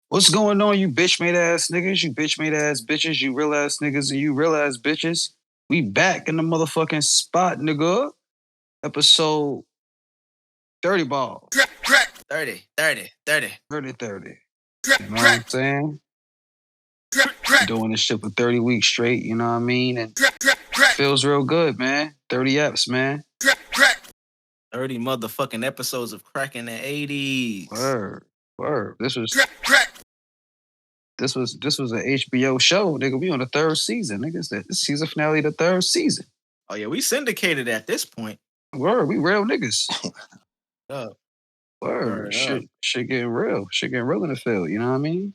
What's going on, you bitch made ass niggas, you bitch made ass bitches, you real ass niggas, and you real ass bitches? We back in the motherfucking spot, nigga. Episode 30 balls. 30. 30. You know what I'm saying? Doing this shit for 30 weeks straight, you know what I mean? And feels real good, man. 30 eps, man. 30 motherfucking episodes of cracking the 80s. Word. This was an HBO show, nigga. We on the third season, nigga. It's the season finale of the third season. Oh yeah, we syndicated at this point. Word, we real niggas. Word. Shit getting real. Shit getting real in the field, you know what I mean?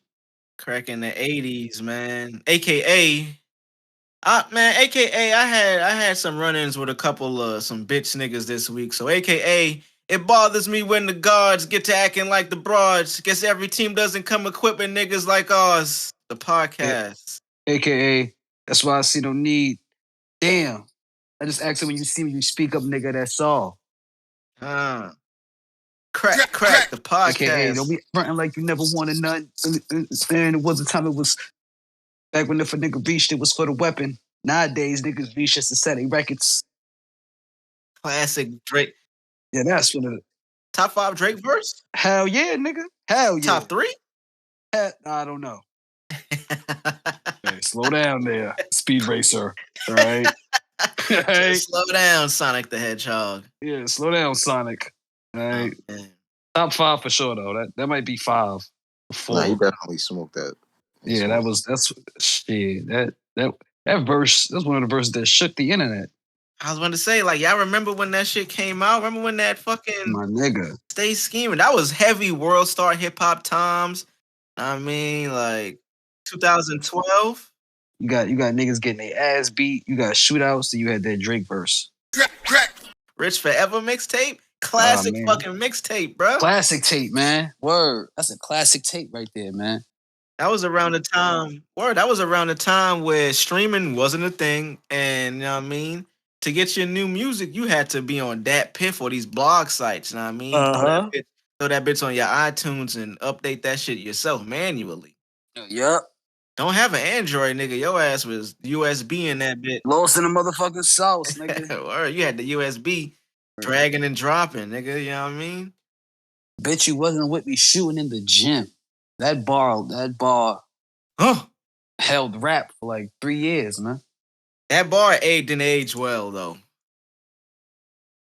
Cracking the 80s, man. AKA, I had some run-ins with a couple of some bitch niggas this week. So AKA, it bothers me when the guards get to acting like the broads. Guess every team doesn't come equipped with niggas like ours. The podcast. AKA, that's why I see no need. Damn. I just asked when you see me, you speak up, nigga, that's all. Crack the podcast. AKA, don't be fronting like you never wanted nothing. And it was a time it was back when if a nigga reached, it was for the weapon. Nowadays, niggas reach just to set their records. Classic Drake. Yeah, that's what it. Top 5 Drake verse? Hell yeah, nigga. Hell yeah. Top 3? I don't know. Hey, slow down there, Speed Racer. All right. Slow down, Sonic the Hedgehog. Yeah, slow down, Sonic. All right. Top 5 for sure, though. That might be 5. 4. Nah, you definitely smoked that. Yeah, that's shit. That verse, that's one of the verses that shook the internet. I was going to say, like, y'all remember when that shit came out? Remember when that fucking my nigga Stay Scheming? That was heavy World Star hip hop times. I mean, like 2012. You got niggas getting their ass beat. You got shootouts, and you had that Drake verse. Rich Forever mixtape. Classic fucking mixtape, bro. Classic tape, man. Word. That's a classic tape right there, man. That was around the time. That was around the time where streaming wasn't a thing, and you know what I mean. To get your new music, you had to be on that Piff or these blog sites. You know what I mean? Throw that bitch on your iTunes and update that shit yourself manually. Yup. Don't have an Android, nigga. Your ass was USB in that bit. Lost in the motherfucking sauce, nigga. Or you had the USB dragging and dropping, nigga. You know what I mean? Bet you wasn't with me shooting in the gym. That bar held rap for like 3 years, man. That bar didn't age well, though.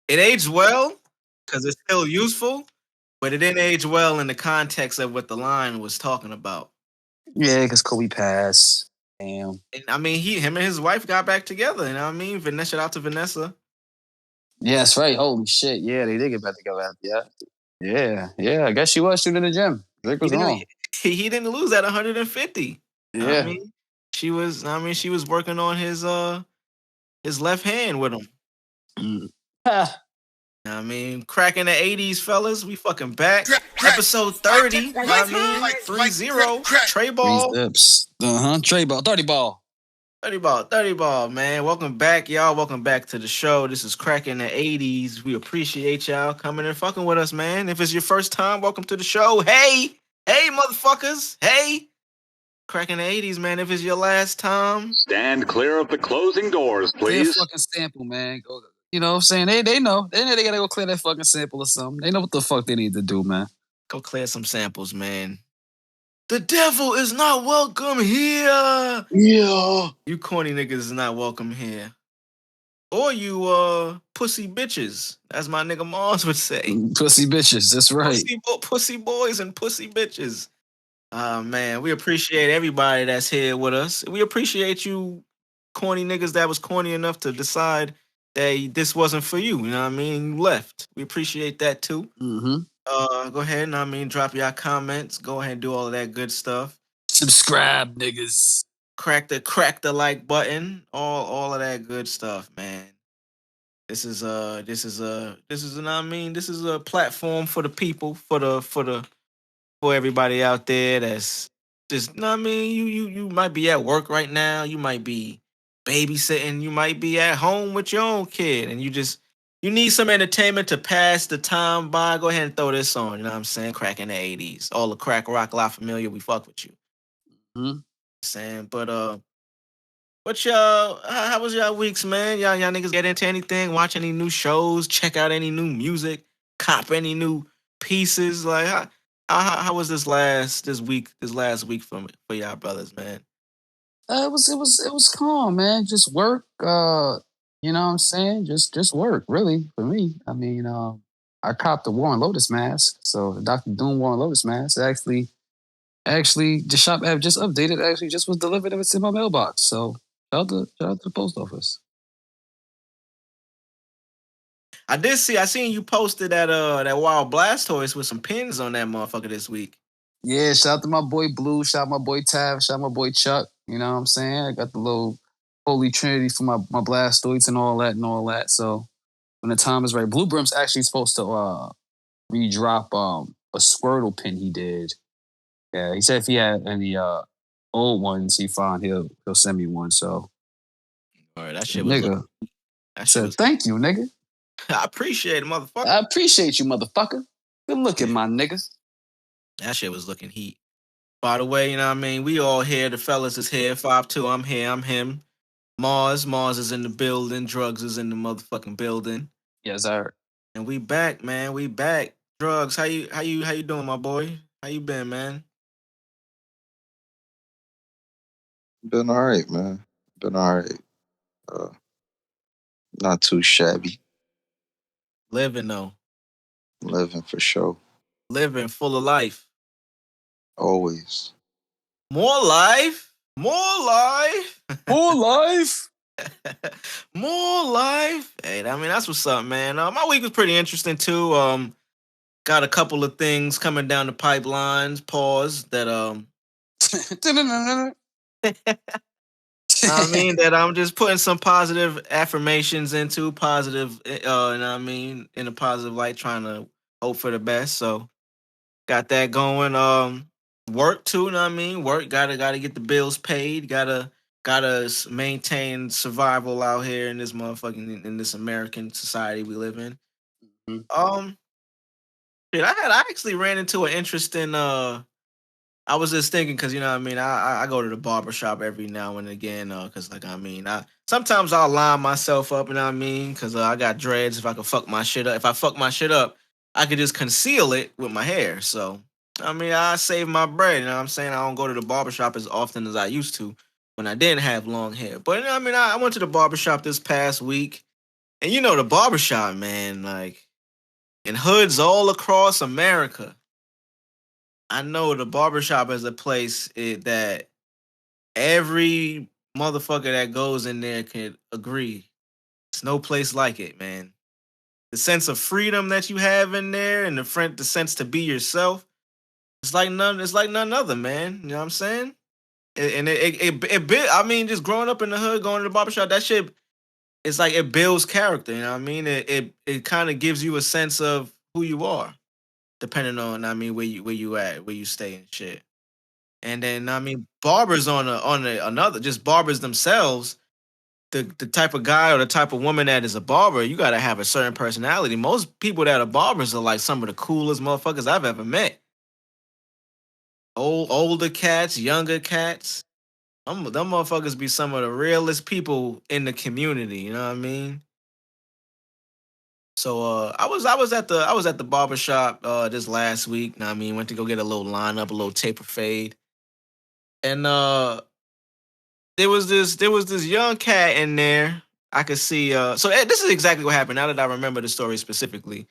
It aged well because it's still useful, but it didn't age well in the context of what the line was talking about. Yeah, because Kobe passed. Damn. And, I mean, him and his wife got back together. You know what I mean? Shout out to Vanessa. Yeah, that's right. Holy shit. Yeah, they did get back together. Yeah. I guess she was shooting in the gym. Drake was wrong. He didn't lose at 150. Yeah. I mean, she was working on his left hand with him. I mean, cracking the 80s, fellas. We fucking back. Episode 30. 3-0. Trey ball. Trey ball. 30 ball. 30 ball, man. Welcome back, y'all. Welcome back to the show. This is cracking the 80s. We appreciate y'all coming and fucking with us, man. If it's your first time, welcome to the show. Hey, motherfuckers. Hey. Cracking the 80s, man. If it's your last time, stand clear of the closing doors, please. Clear fucking sample, man. You know what I'm saying? They know. They gotta go clear that fucking sample or something. They know what the fuck they need to do, man. Go clear some samples, man. The devil is not welcome here. Yeah. You corny niggas is not welcome here. Or you pussy bitches, as my nigga Marz would say. Pussy bitches, that's right. Pussy boys and pussy bitches. Man, we appreciate everybody that's here with us. We appreciate you corny niggas that was corny enough to decide that this wasn't for you. You know what I mean? You left. We appreciate that too. Mm-hmm. Go ahead and drop your comments. Go ahead and do all of that good stuff. Subscribe, niggas. Crack the like button. All of that good stuff, man. This is a platform for the people, for everybody out there that's just, you know what I mean? You might be at work right now. You might be babysitting. You might be at home with your own kid, and you just you need some entertainment to pass the time by, go ahead and throw this on. You know what I'm saying? Crack in the 80s. All the crack rock La Familia, we fuck with you. Mm-hmm. Saying, but what y'all? How was y'all weeks, man? Y'all niggas get into anything? Watch any new shows? Check out any new music? Cop any new pieces? Like how was this last week for y'all brothers, man? It was calm, man. Just work. You know what I'm saying? Just work, really, for me. I mean, I copped the Warren Lotus mask. So the Dr. Doom Warren Lotus mask actually the shop app just updated, actually just was delivered and it's in my mailbox. So shout out to the post office. I seen you posted that Wild Blastoise with some pins on that motherfucker this week. Yeah, shout out to my boy Blue, shout out my boy Tav, shout out my boy Chuck. You know what I'm saying? I got the little Holy Trinity for my Blastoids and all that. So when the time is right, Blue Brim's actually supposed to redrop a Squirtle pin he did. Yeah, he said if he had any old ones he found, he'll send me one. So all right, that shit was nigga. Thank you, nigga. I appreciate it, motherfucker. I appreciate you, motherfucker. Good looking, my nigga. That shit was looking heat. By the way, you know what I mean? We all here. The fellas is here. 5'2", I'm here. I'm him. Marz is in the building. Drvgz is in the motherfucking building. Yes, sir. And we back, man. We back. Drvgz, how you doing, my boy? How you been, man? Been all right, man. Been all right. Not too shabby. Living though. Living for sure. Living full of life. Always. More life. More life. More life. More life. Hey, I mean, that's what's up, man. My week was pretty interesting too. Got a couple of things coming down the pipelines. Pause. That I mean that I'm just putting some positive affirmations into positive. You know what I mean, in a positive light, trying to hope for the best. So got that going. Work too. You know what I mean? Work. Gotta get the bills paid. Gotta maintain survival out here in this in this American society we live in. Mm-hmm. I actually ran into an interesting. I was just thinking because you know what I mean. I go to the barbershop every now and again because like I mean sometimes I'll line myself up. You know what I mean? Because I got dreads. If I fuck my shit up, I could just conceal it with my hair. So I mean I save my bread. You know what I'm saying? I don't go to the barbershop as often as I used to when I didn't have long hair. But you know what I mean I went to the barbershop this past week, and you know the barbershop, man, like in hoods all across America. I know the barbershop is a place that every motherfucker that goes in there can agree. It's no place like it, man. The sense of freedom that you have in there and the sense to be yourself, it's like none other, man. You know what I'm saying? I mean, just growing up in the hood, going to the barbershop, that shit, it's like it builds character, you know what I mean? It kind of gives you a sense of who you are. Depending on, I mean, where you at, where you stay and shit. And then, I mean, barbers another, just barbers themselves, the type of guy or the type of woman that is a barber, you got to have a certain personality. Most people that are barbers are like some of the coolest motherfuckers I've ever met. Older cats, younger cats. Them motherfuckers be some of the realest people in the community, you know what I mean? So I was at the barbershop this last week. I mean, went to go get a little lineup, a little taper fade. And there was this young cat in there. I could see so this is exactly what happened now that I remember the story specifically.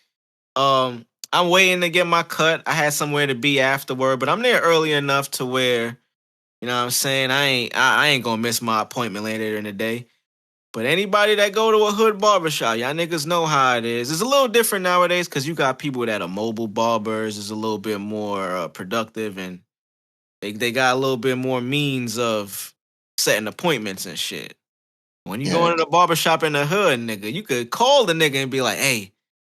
I'm waiting to get my cut. I had somewhere to be afterward, but I'm there early enough to where, you know what I'm saying, I ain't gonna miss my appointment later in the day. But anybody that go to a hood barbershop, y'all niggas know how it is. It's a little different nowadays because you got people that are mobile barbers. It's a little bit more productive, and they got a little bit more means of setting appointments and shit. When you go into the barbershop in the hood, nigga, you could call the nigga and be like, hey,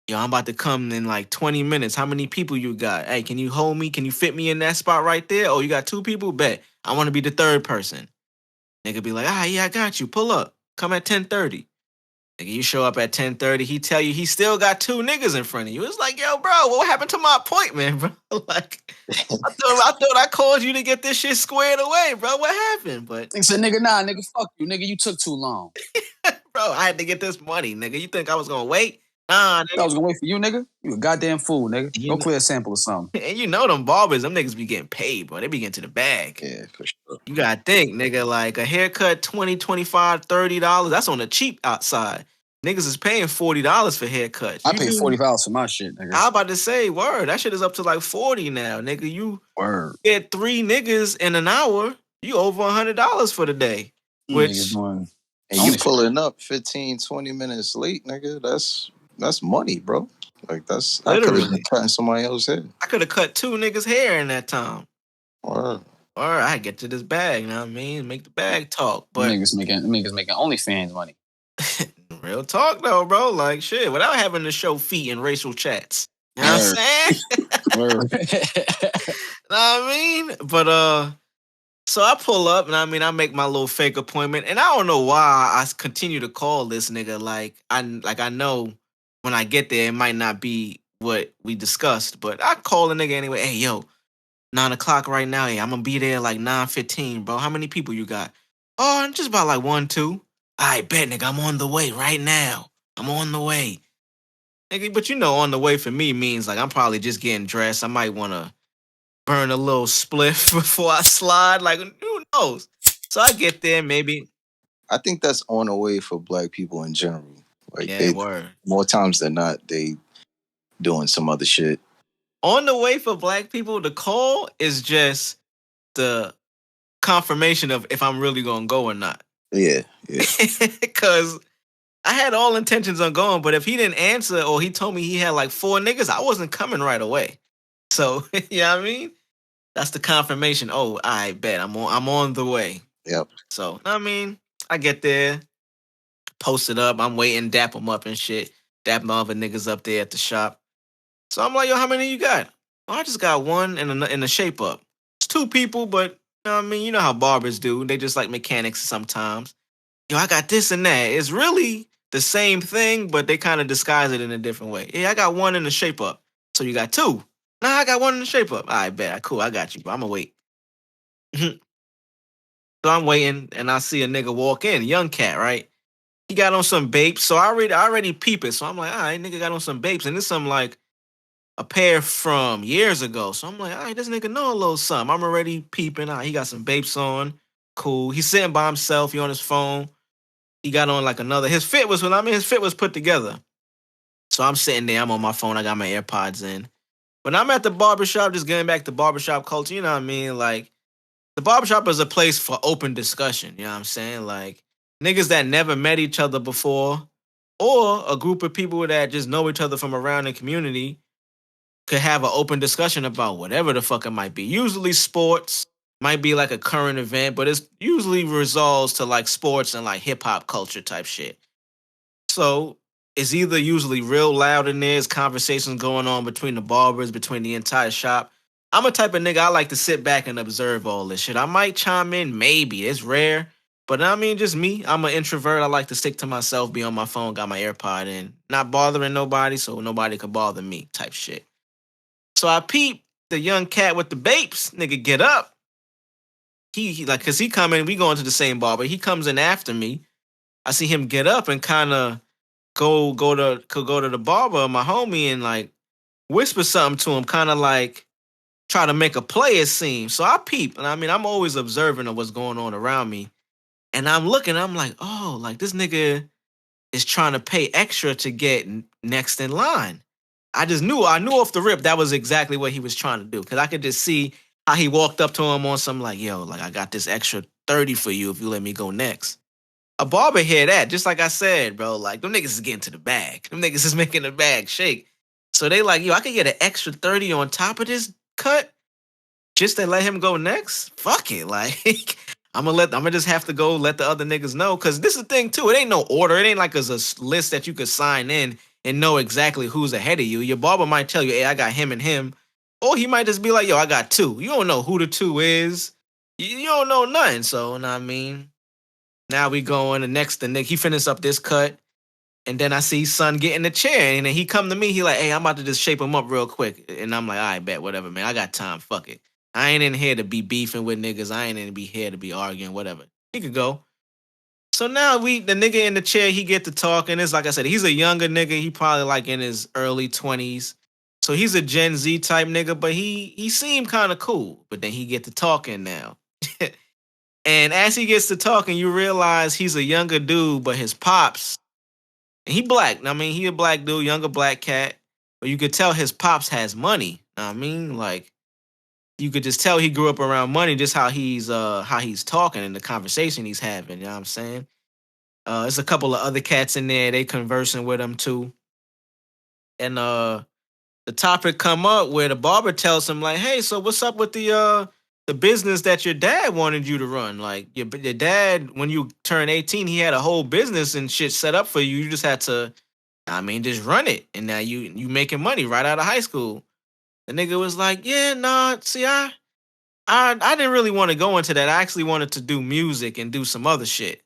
yo, I'm about to come in like 20 minutes. How many people you got? Hey, can you hold me? Can you fit me in that spot right there? Oh, you got 2 people? Bet. I want to be the third person. Nigga be like, yeah, I got you. Pull up. Come at 10:30. Nigga, you show up at 10:30, he tell you he still got 2 niggas in front of you. It's like, yo, bro, what happened to my appointment, bro? Like, I thought I called you to get this shit squared away, bro. What happened? But He said, nigga, nah, nigga, fuck you, nigga. You took too long. bro, I had to get this money, nigga. You think I was gonna wait? Nah, I nigga. was gonna wait for you, nigga. You a goddamn fool, nigga. You Go know- clear a sample or something. And you know them barbers, them niggas be getting paid, bro. They be getting to the bag. Yeah, for sure. You gotta think, nigga, like a haircut, $20, $25, $30. That's on the cheap outside. Niggas is paying $40 for haircuts. I paid $40 for my shit, nigga. I was about to say, word, that shit is up to like 40 now, nigga. You Word. get 3 niggas in an hour, you over $100 for the day. Which Niggas doing And you pulling up 15, 20 minutes late, nigga. That's money, bro. Like that's I could have Literally. been cutting somebody else's hair. I could have cut 2 niggas' hair in that time. Word. Or I get to this bag, you know what I mean? Make the bag talk. But niggas making OnlyFans money. real talk though, bro. Like shit, without having to show feet in racial chats. You know what I'm saying? Word. Know what I mean? But so I pull up and I make my little fake appointment. And I don't know why I continue to call this nigga. Like I know when I get there, it might not be what we discussed, but I call the nigga anyway. Hey, yo, 9 o'clock right now. Yeah, I'm gonna be there like 9:15, bro. How many people you got? Oh, just about like 1, 2. I bet, nigga, I'm on the way right now. I'm on the way. Nigga, but you know, on the way for me means like I'm probably just getting dressed. I might want to burn a little spliff before I slide. Like, who knows? So I get there, maybe. I think that's on the way for black people in general. Like Yeah, word. more times than not, they doing some other shit. On the way for black people, the call is just the confirmation of if I'm really gonna go or not. Yeah. Because I had all intentions on going, but if he didn't answer or he told me he had like 4 niggas, I wasn't coming right away. So, you know what I mean? That's the confirmation. Oh, I bet I'm on the way. Yep. So, I mean, I get there, post it up, I'm waiting, dap them up and shit. Dap my other niggas up there at the shop. So I'm like, yo, how many you got? Oh, I just got 1 in the shape up. It's 2 people, but you know what I mean? You know how barbers do. They just like mechanics sometimes. Yo, I got this and that. It's really the same thing, but they kind of disguise it in a different way. Yeah, I got 1 in the shape up. So you got 2. Nah, I got 1 in the shape up. I bet. Cool, I got you, bro. I'm gonna wait. So I'm waiting, and I see a nigga walk in, young cat, right? He got on some Bapes, so I already peep it. So I'm like, all right, nigga got on some Bapes, and it's some like a pair from years ago. So I'm like, all right, this nigga know a little something. I'm already peeping. All right, he got some Bapes on. Cool. He's sitting by himself. He on his phone. He got on like another. His fit was put together. So I'm sitting there. I'm on my phone. I got my AirPods in. But I'm at the barbershop, just getting back to barbershop culture. You know what I mean? Like, the barbershop is a place for open discussion. You know what I'm saying? Like, niggas that never met each other before, or a group of people that just know each other from around the community could have an open discussion about whatever the fuck it might be. Usually sports, might be like a current event, but it's usually resolves to like sports and like hip hop culture type shit. So it's either usually real loud in there, there's conversations going on between the barbers, between the entire shop. I'm a type of nigga, I like to sit back and observe all this shit. I might chime in, maybe. It's rare. But I mean, just me. I'm an introvert. I like to stick to myself, be on my phone, got my AirPod in. Not bothering nobody, so nobody can bother me type shit. So I peep the young cat with the Bapes. Nigga, get up. He like, cause he come in, we go into the same barber. He comes in after me. I see him get up and kind of go to the barber, my homie, and like whisper something to him, kind of like try to make a play, it seems. So I peep, and I mean, I'm always observant of what's going on around me. And I'm looking, I'm like, oh, like this nigga is trying to pay extra to get next in line. I knew off the rip that was exactly what he was trying to do. Cause I could just see how he walked up to him on some like, yo, like I got this extra 30 for you if you let me go next. A barber hear that, just like I said, bro. Like, them niggas is getting to the bag. Them niggas is making the bag shake. So they like, yo, I could get an extra 30 on top of this cut just to let him go next? Fuck it. Like, I'm gonna just have to go let the other niggas know. Cause this is the thing too. It ain't no order. It ain't like there's a list that you could sign in and know exactly who's ahead of you. Your barber might tell you, hey, I got him and him. Or he might just be like, yo, I got 2. You don't know who the 2 is. You don't know nothing. So, you know what I mean? Now we going the next, he finished up this cut. And then I see son get in the chair, and then he come to me. He like, hey, I'm about to just shape him up real quick. And I'm like, all right, bet, whatever, man. I got time. Fuck it. I ain't in here to be beefing with niggas. I ain't in here to be arguing, whatever. He could go. So now the nigga in the chair, he get to talking. It's like I said, he's a younger nigga. He probably like in his early 20s. So he's a Gen Z type nigga, but he seemed kind of cool. But then he get to talking now. And as he gets to talking, you realize he's a younger dude, but his pops, and he black. I mean, he a black dude, younger black cat. But you could tell his pops has money. I mean, like, you could just tell he grew up around money, just how he's talking and the conversation he's having. You know what I'm saying? There's a couple of other cats in there. They conversing with him too. And the topic come up where the barber tells him like, "Hey, so what's up with the business that your dad wanted you to run? Like your dad, when you turned 18, he had a whole business and shit set up for you. You just had to, I mean, just run it. And now you making money right out of high school." The nigga was like, "Yeah, nah, see, I didn't really want to go into that. I actually wanted to do music and do some other shit."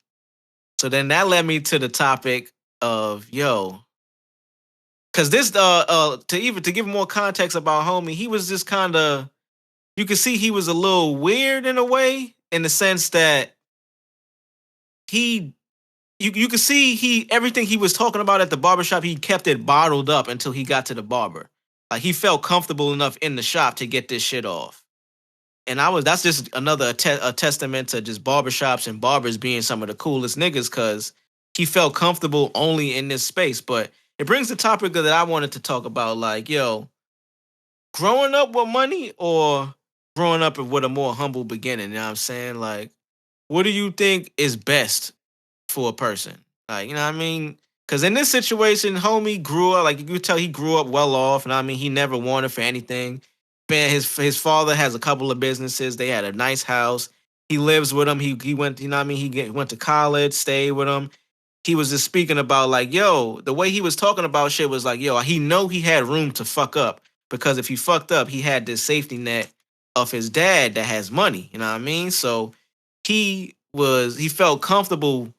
So then that led me to the topic of, yo, because this to give more context about homie, he was just kind of, you could see he was a little weird in a way, in the sense that you could see everything he was talking about at the barbershop, he kept it bottled up until he got to the barber. Like he felt comfortable enough in the shop to get this shit off. And that's just another a testament to just barbershops and barbers being some of the coolest niggas, because he felt comfortable only in this space. But it brings the topic that I wanted to talk about, like, yo, growing up with money or growing up with a more humble beginning, you know what I'm saying? Like, what do you think is best for a person? Like, you know what I mean? Because in this situation, homie grew up, like you could tell he grew up well off, and I mean, he never wanted for anything. Man, his father has a couple of businesses. They had a nice house. He lives with him. He went, you know what I mean? He went to college, stayed with him. He was just speaking about like, yo, the way he was talking about shit was like, yo, he know he had room to fuck up, because if he fucked up, he had this safety net of his dad that has money. You know what I mean? So he felt comfortable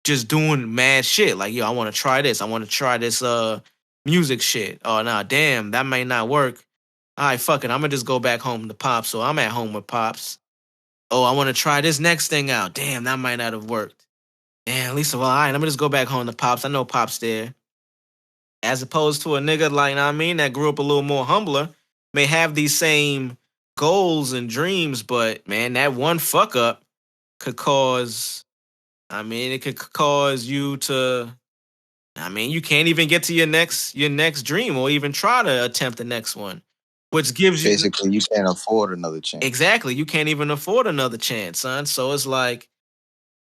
just doing mad shit. Like, yo, I want to try this. I want to try this music shit. Oh, nah, damn, that may not work. All right, fuck it. I'm going to just go back home to Pops. So I'm at home with Pops. Oh, I want to try this next thing out. Damn, that might not have worked. Damn, at least, well, all right, I'm going to just go back home to Pops. I know Pops there. As opposed to a nigga, like, you know what I mean, that grew up a little more humbler, may have these same goals and dreams, but, man, that one fuck up could cause, I mean, it could cause you to, I mean, you can't even get to your next dream or even try to attempt the next one. Which gives you basically you can't afford another chance. Exactly, you can't even afford another chance, son. So it's like,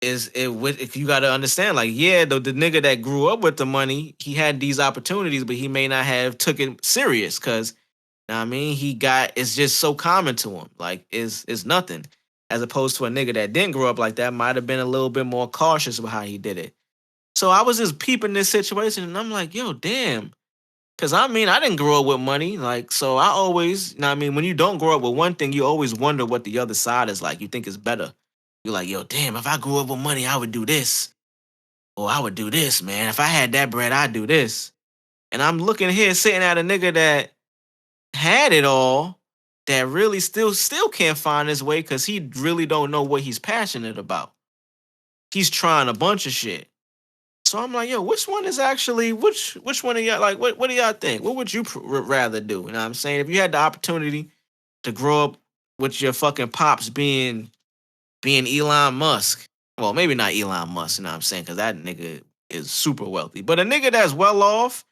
if you got to understand, like, yeah, the nigga that grew up with the money, he had these opportunities, but he may not have took it serious, because, you know what I mean, it's just so common to him, like it's nothing. As opposed to a nigga that didn't grow up like that, might have been a little bit more cautious about how he did it. So I was just peeping this situation, and I'm like, yo, damn. Because, I mean, I didn't grow up with money. Like, so I always, you know what I mean, when you don't grow up with one thing, you always wonder what the other side is like. You think it's better. You're like, yo, damn, if I grew up with money, I would do this. Or I would do this, man. If I had that bread, I'd do this. And I'm looking here, sitting at a nigga that had it all, that really still can't find his way, because he really don't know what he's passionate about. He's trying a bunch of shit. So I'm like, yo, which one is actually, which one of y'all, like, what do y'all think? What would you rather do? You know what I'm saying? If you had the opportunity to grow up with your fucking pops being Elon Musk, well, maybe not Elon Musk, you know what I'm saying? Because that nigga is super wealthy. But a nigga that's well off,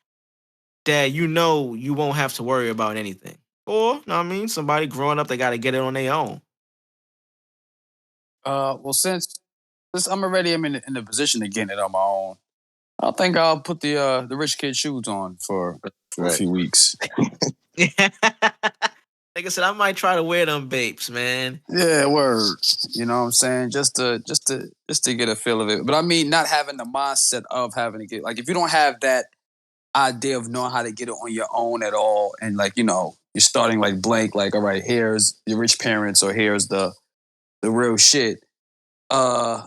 that you know you won't have to worry about anything. Or, you know what I mean? Somebody growing up, they got to get it on their own. Well, since I'm already in the position to get it on my own, I think I'll put the rich kid shoes on for a few weeks. Like I said, I might try to wear them babes, man. Yeah, word. You know what I'm saying? Just to get a feel of it. But I mean, not having the mindset of having to get, like, if you don't have that idea of knowing how to get it on your own at all, and, like, you know, you're starting like blank, like, all right, here's your rich parents, or here's the real shit. I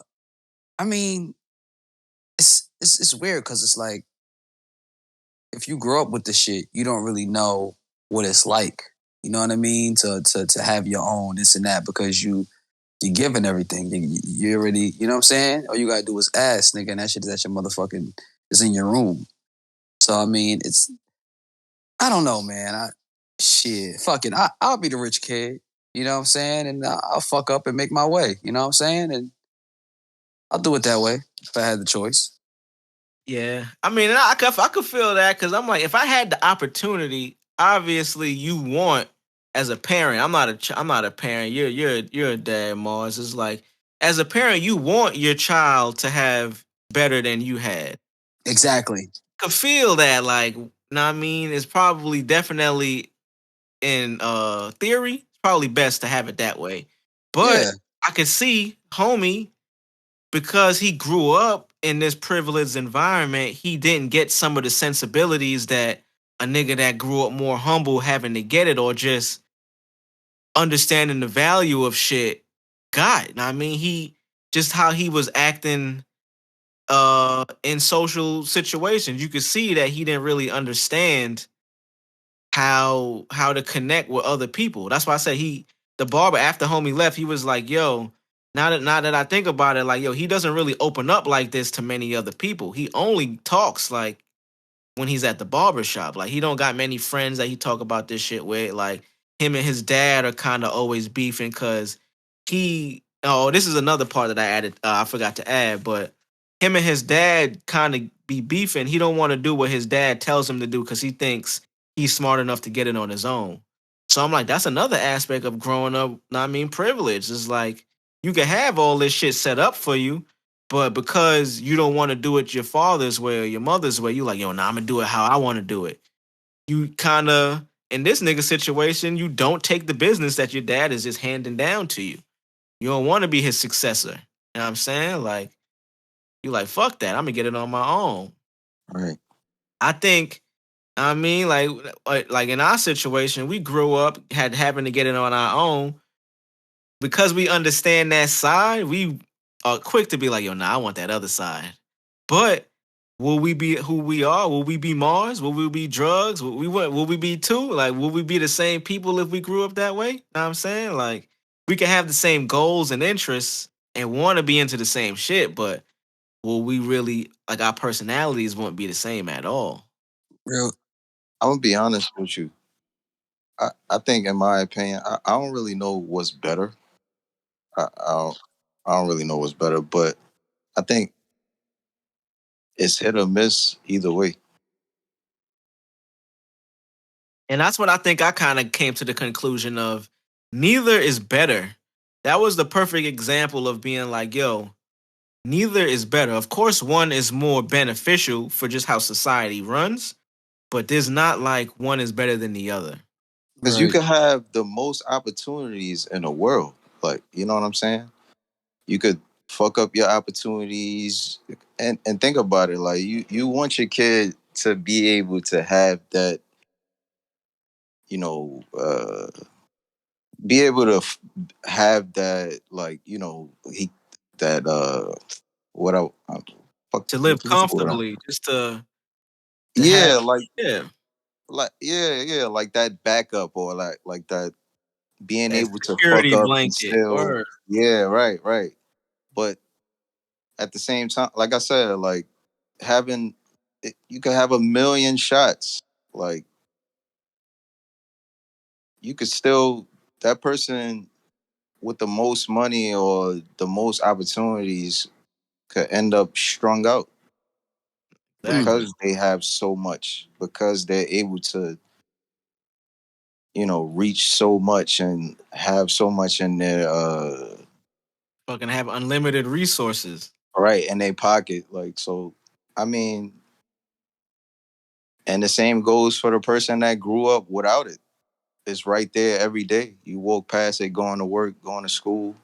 mean, it's weird because it's like if you grow up with the shit, you don't really know what it's like. You know what I mean? To have your own this and that because you're given everything. You already, you know what I'm saying? All you gotta do is ask, nigga, and that shit is at your motherfucking is in your room. So I mean, I don't know, man. Fuck it. I'll be the rich kid. You know what I'm saying? And I'll fuck up and make my way. You know what I'm saying? And I'll do it that way if I had the choice. Yeah, I mean, I could feel that because I'm like, if I had the opportunity, obviously you want as a parent. I'm not a parent. You're a dad, Marz. It's like as a parent, you want your child to have better than you had. Exactly. Could feel that, like, know what I mean? It's probably definitely in theory, it's probably best to have it that way. But Yeah. I could see homie because he grew up in this privileged environment, he didn't get some of the sensibilities that a nigga that grew up more humble having to get it or just understanding the value of shit got. I mean, he just how he was acting in social situations. You could see that he didn't really understand how to connect with other people. That's why I say the barber after homie left, he was like, yo, now that I think about it, like, yo, he doesn't really open up like this to many other people. He only talks like when he's at the barbershop. Like he don't got many friends that he talk about this shit with. Like him and his dad are kind of always beefing because this is another part that I added. I forgot to add, but him and his dad kind of be beefing. He don't want to do what his dad tells him to do because he thinks he's smart enough to get it on his own. So I'm like, that's another aspect of growing up. I mean, privilege. It's like you can have all this shit set up for you, but because you don't want to do it your father's way or your mother's way, you like, yo, nah, I'm gonna do it how I want to do it. You kind of, in this nigga situation, you don't take the business that your dad is just handing down to you. You don't want to be his successor. You know what I'm saying? Like, you like, fuck that. I'm gonna get it on my own. Right. I think, I mean, like in our situation, we grew up having to get it on our own because we understand that side. We are quick to be like, yo, nah, I want that other side. But will we be who we are? Will we be Marz? Will we be Drvgz? Will we be two? Like, will we be the same people if we grew up that way? Know what I'm saying? Like, we can have the same goals and interests and want to be into the same shit, but will we really, like, our personalities won't be the same at all? Real. I'm gonna be honest with you. I think, in my opinion, I don't really know what's better. I don't really know what's better, but I think it's hit or miss either way. And that's what I think I kind of came to the conclusion of neither is better. That was the perfect example of being like, yo, neither is better. Of course, one is more beneficial for just how society runs, but there's not like one is better than the other. Because you Right. can have the most opportunities in the world. Like, you know what I'm saying? You could fuck up your opportunities and think about it. Like you want your kid to be able to have that, you know, be able to have that, like, you know, he that what I fuck To live what's the word? comfortably, just to have, Yeah, yeah, like that backup, or like that being that able to fuck security up and blanket. still, Word. yeah, right. But at the same time, like I said, like having you could have a million shots. Like you could still, that person with the most money or the most opportunities could end up strung out Exactly. because they have so much, because they're able to, you know, reach so much and have so much in their Fucking have unlimited resources. right in their pocket. Like, so I mean, and the same goes for the person that grew up without it. It's right there every day. You walk past it, going to work, going to school.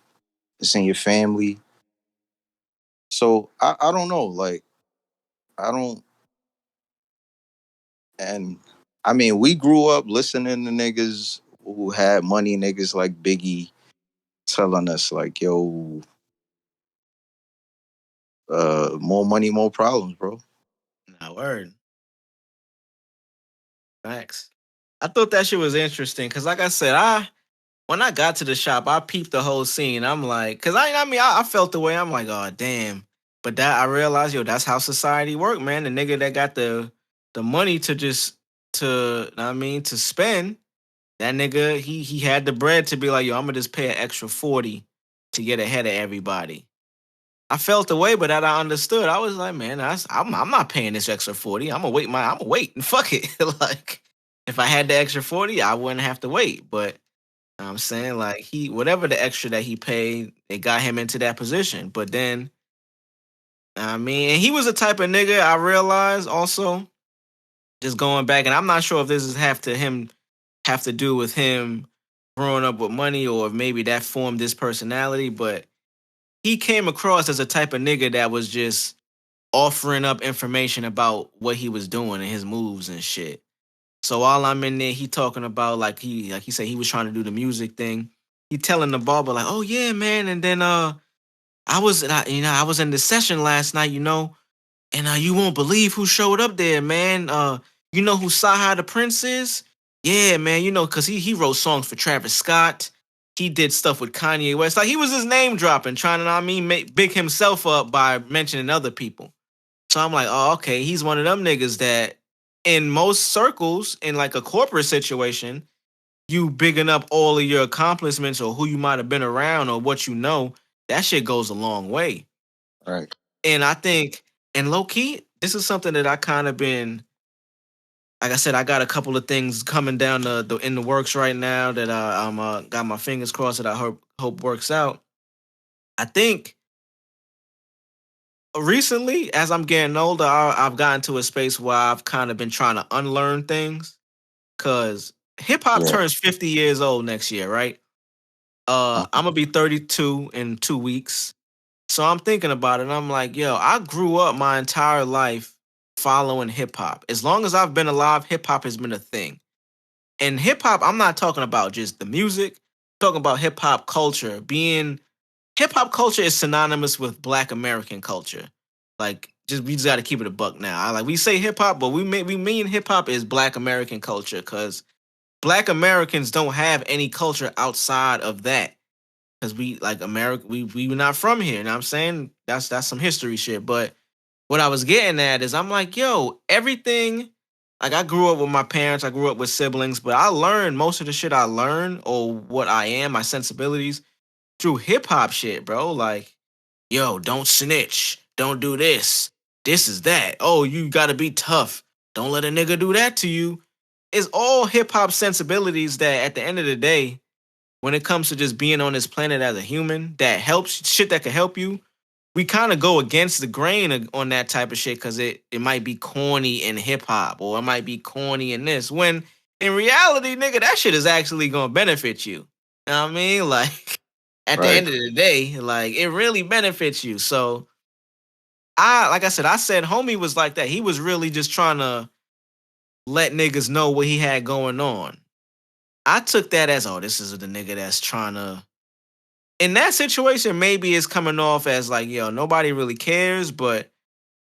It's in your family. So I don't know. Like, I don't. And I mean, we grew up listening to niggas who had money, niggas like Biggie telling us, like, yo, more money, more problems, bro. Nah, word. Facts. I thought that shit was interesting because, like I said, when I got to the shop, I peeped the whole scene. I'm like, because I felt the way. I'm like, oh damn. But that I realized, yo, that's how society work, man. The nigga that got the money to just to spend, that nigga he had the bread to be like, yo, I'm gonna just pay an extra 40 to get ahead of everybody. I felt the way, but that I understood. I was like, man, I'm not paying this extra 40. I'm gonna wait and fuck it. Like, if I had the extra 40, I wouldn't have to wait. But I'm saying, like, whatever the extra that he paid, it got him into that position. But then, and he was the type of nigga I realized also, just going back, and I'm not sure if this is have to do with him growing up with money or if maybe that formed his personality, but he came across as a type of nigga that was just offering up information about what he was doing and his moves and shit. So while I'm in there, he talking about like he said he was trying to do the music thing. He telling the barber like, "Oh yeah, man," and then I was in the session last night, and you won't believe who showed up there, man. You know who Saha the Prince is? Yeah, man. Cause he wrote songs for Travis Scott. He did stuff with Kanye West. Like he was his name dropping, trying to make big himself up by mentioning other people. So I'm like, oh, okay, he's one of them niggas that in most circles, in like a corporate situation, you bigging up all of your accomplishments or who you might have been around or what you know, that shit goes a long way. Right. And I think, and low key, this is something that I kind of been, like I said, I got a couple of things coming down in the works right now that I'm got my fingers crossed that I hope works out. I think recently, as I'm getting older, I've gotten to a space where I've kind of been trying to unlearn things because hip hop turns 50 years old next year, right? I'm gonna be 32 in 2 weeks. So I'm thinking about it and I'm like, yo, I grew up my entire life following hip hop. As long as I've been alive, hip hop has been a thing. And hip hop, I'm not talking about just the music, I'm talking about hip hop culture. Hip hop culture is synonymous with Black American culture. Like, we just got to keep it a buck now. We say hip hop, but we mean hip hop is Black American culture because Black Americans don't have any culture outside of that. Because we like America, we were not from here. You know what I'm saying? That's some history shit. But what I was getting at is I'm like, yo, everything. Like I grew up with my parents, I grew up with siblings, but I learned most of the shit I learned or what I am, my sensibilities through hip hop shit, bro. Like, yo, don't snitch, don't do this. This is that. Oh, you gotta be tough. Don't let a nigga do that to you. It's all hip hop sensibilities that at the end of the day, when it comes to just being on this planet as a human, that helps shit that can help you. We kind of go against the grain on that type of shit because it might be corny in hip hop or it might be corny in this. When in reality, nigga, that shit is actually gonna benefit you. You know what I mean? Like at the end of the day, like it really benefits you. So I said, homie was like that. He was really just trying to let niggas know what he had going on. I took that as, oh, this is the nigga that's trying to. In that situation, maybe it's coming off as like, yo, nobody really cares, but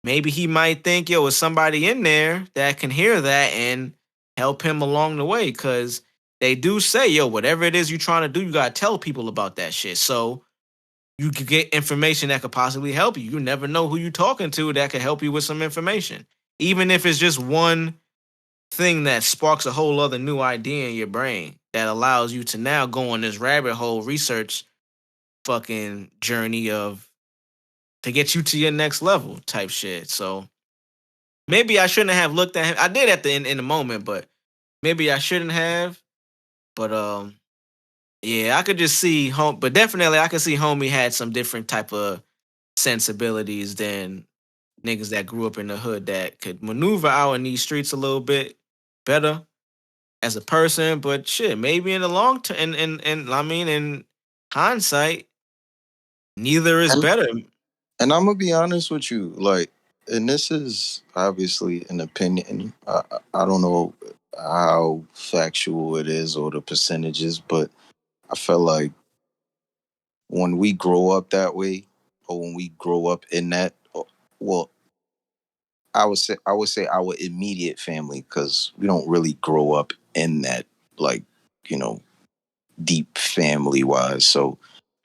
maybe he might think, yo, there's somebody in there that can hear that and help him along the way. Cause they do say, yo, whatever it is you're trying to do, you gotta tell people about that shit. So you could get information that could possibly help you. You never know who you're talking to that could help you with some information. Even if it's just one thing that sparks a whole other new idea in your brain that allows you to now go on this rabbit hole research fucking journey to get you to your next level type shit. So maybe I shouldn't have looked at him. I did at the in the moment, but maybe I shouldn't have. But yeah, I could just see but definitely I could see homie had some different type of sensibilities than niggas that grew up in the hood that could maneuver out in these streets a little bit better as a person. But shit, maybe in the long term, and in hindsight, neither is better. And I'm gonna be honest with you, like, and this is obviously an opinion. I don't know how factual it is or the percentages, but I feel like when we grow up that way, or when we grow up in that, well, I would say our immediate family, because we don't really grow up in that, like, you know, deep family wise. So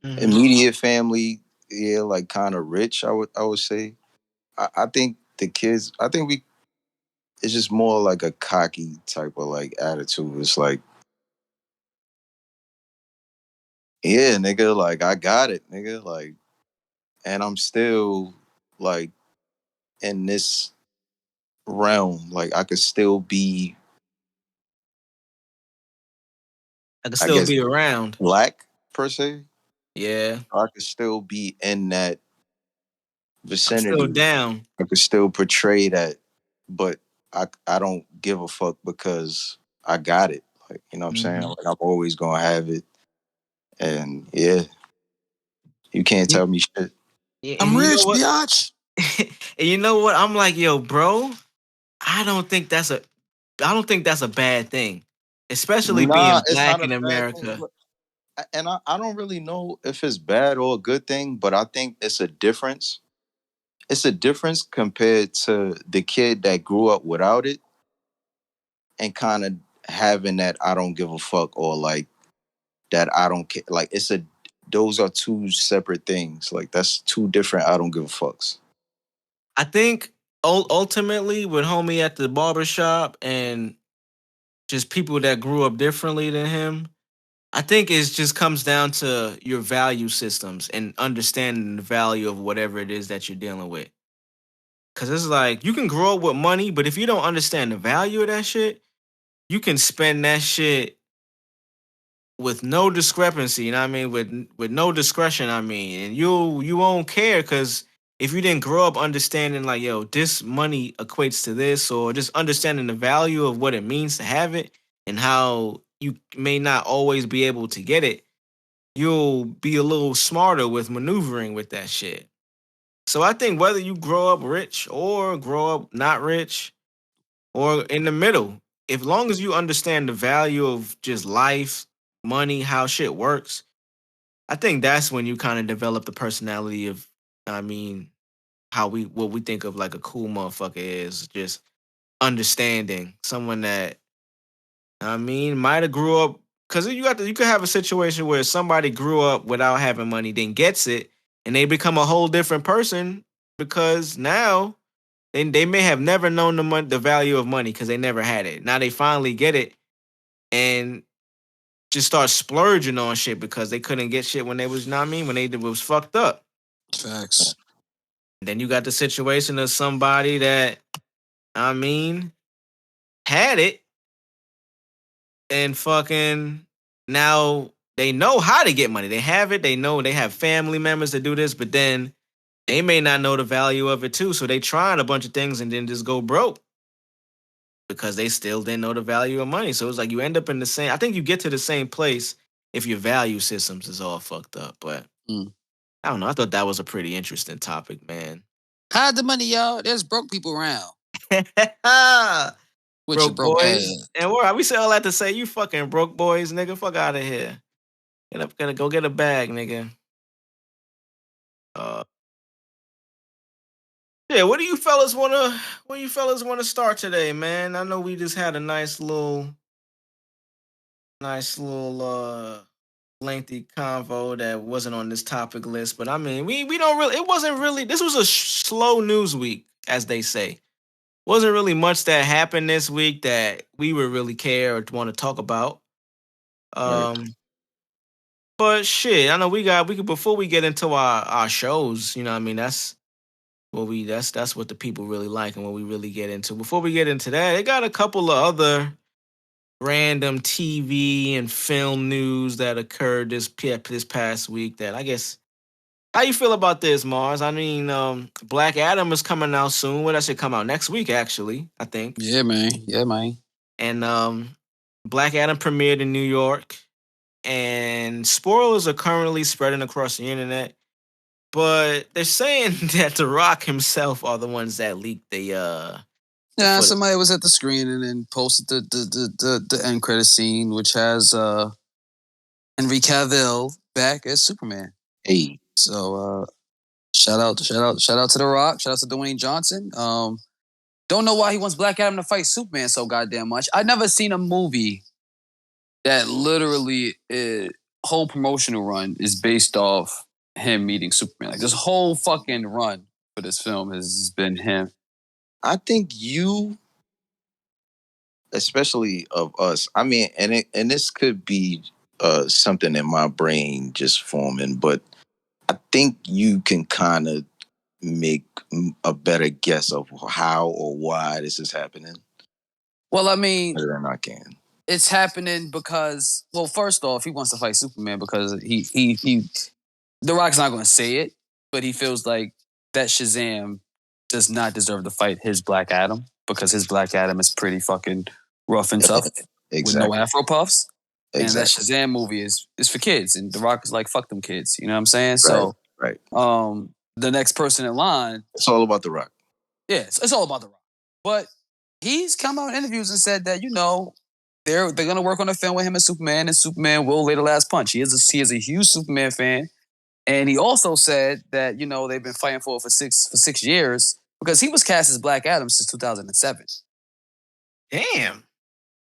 immediate family, yeah, like kind of rich. I would say. I think the kids. I think we. It's just more like a cocky type of like attitude. It's like, yeah, nigga, like I got it, nigga, like, and I'm still like in this realm. Like I could still be, I can I still guess, be around. black per se. Yeah. I could still be in that I'm still vicinity. down. I could still portray that, but I don't give a fuck because I got it. Like, you know what I'm saying? Mhm. Like I'm always gonna have it. And yeah, you can't You- tell me shit. yeah, I'm and you know rich, what? biatch. And you know what? I'm like, yo, bro, I don't think that's a bad thing. Especially Nah, being it's black not a in bad thing. America. Look, and I don't really know if it's bad or a good thing, but I think it's a difference. It's a difference compared to the kid that grew up without it and kind of having that I don't give a fuck, or like that I don't care. Like those are two separate things. Like that's two different I don't give a fucks. I think ultimately with homie at the barbershop and just people that grew up differently than him, I think it just comes down to your value systems and understanding the value of whatever it is that you're dealing with. Cause it's like you can grow up with money, but if you don't understand the value of that shit, you can spend that shit with no discrepancy, you know what I mean? With no discretion, I mean, and you won't care because if you didn't grow up understanding like, yo, this money equates to this, or just understanding the value of what it means to have it and how you may not always be able to get it, you'll be a little smarter with maneuvering with that shit. So I think whether you grow up rich or grow up not rich or in the middle, if long as you understand the value of just life, money, how shit works, I think that's when you kind of develop the personality of, I mean, how what we think of like a cool motherfucker is just understanding someone that I mean might have grew up because you could have a situation where somebody grew up without having money, then gets it, and they become a whole different person because now they may have never known the value of money because they never had it. Now they finally get it and just start splurging on shit because they couldn't get shit when they was, you know what I mean, when they was fucked up. Facts. Then you got the situation of somebody that, I mean, had it and fucking now they know how to get money. They have it. They know they have family members that do this, but then they may not know the value of it too. So they trying a bunch of things and then just go broke because they still didn't know the value of money. So it's like you end up in the same. I think you get to the same place if your value systems is all fucked up. But Mm. I don't know. I thought that was a pretty interesting topic, man. Hide the money, y'all. There's broke people around. With your Broke broke boys. ass. And we say all that to say you fucking broke boys, nigga. Fuck out of here. Get up, gotta go get a bag, nigga. Uh, yeah. Where you fellas wanna start today, man? I know we just had a nice little lengthy convo that wasn't on this topic list, but I mean, we don't really. It wasn't really. This was a slow news week, as they say. Wasn't really much that happened this week that we would really care or want to talk about. Right. But shit, I know we could before we get into our shows, you know what I mean, that's what the people really like and what we really get into. Before we get into that, they got a couple of other random TV and film news that occurred this past week that I guess how you feel about this, Marz? I mean, Black Adam is coming out soon. Well, that should come out next week, actually, I think. Yeah, man. Yeah, man. And Black Adam premiered in New York, and spoilers are currently spreading across the internet. But they're saying that The Rock himself are the ones that leaked the Yeah, footage. somebody was at the screen and then posted the end credit scene, which has Henry Cavill back as Superman. Hey, So Shout out to The Rock. Shout out to Dwayne Johnson. Don't know why he wants Black Adam to fight Superman so goddamn much. I've never seen a movie that literally whole promotional run is based off him meeting Superman. Like this whole fucking run for this film has been him. I think you, especially of us, I mean, and this could be something in my brain just forming, but I think you can kind of make a better guess of how or why this is happening. Well, I mean, better than I can. It's happening because, well, first off, he wants to fight Superman because he The Rock's not going to say it, but he feels like that Shazam does not deserve to fight his Black Adam because his Black Adam is pretty fucking rough and tough with no Afro puffs. And that Shazam movie is for kids, and The Rock is like, fuck them kids. You know what I'm saying? Right. The next person in line, it's all about The Rock. Yeah, it's all about The Rock. But he's come out in interviews and said that, you know, they're gonna work on a film with him and Superman will lay the last punch. He is a huge Superman fan, and he also said that, you know, they've been fighting for 6 years because he was cast as Black Adam since 2007. Damn.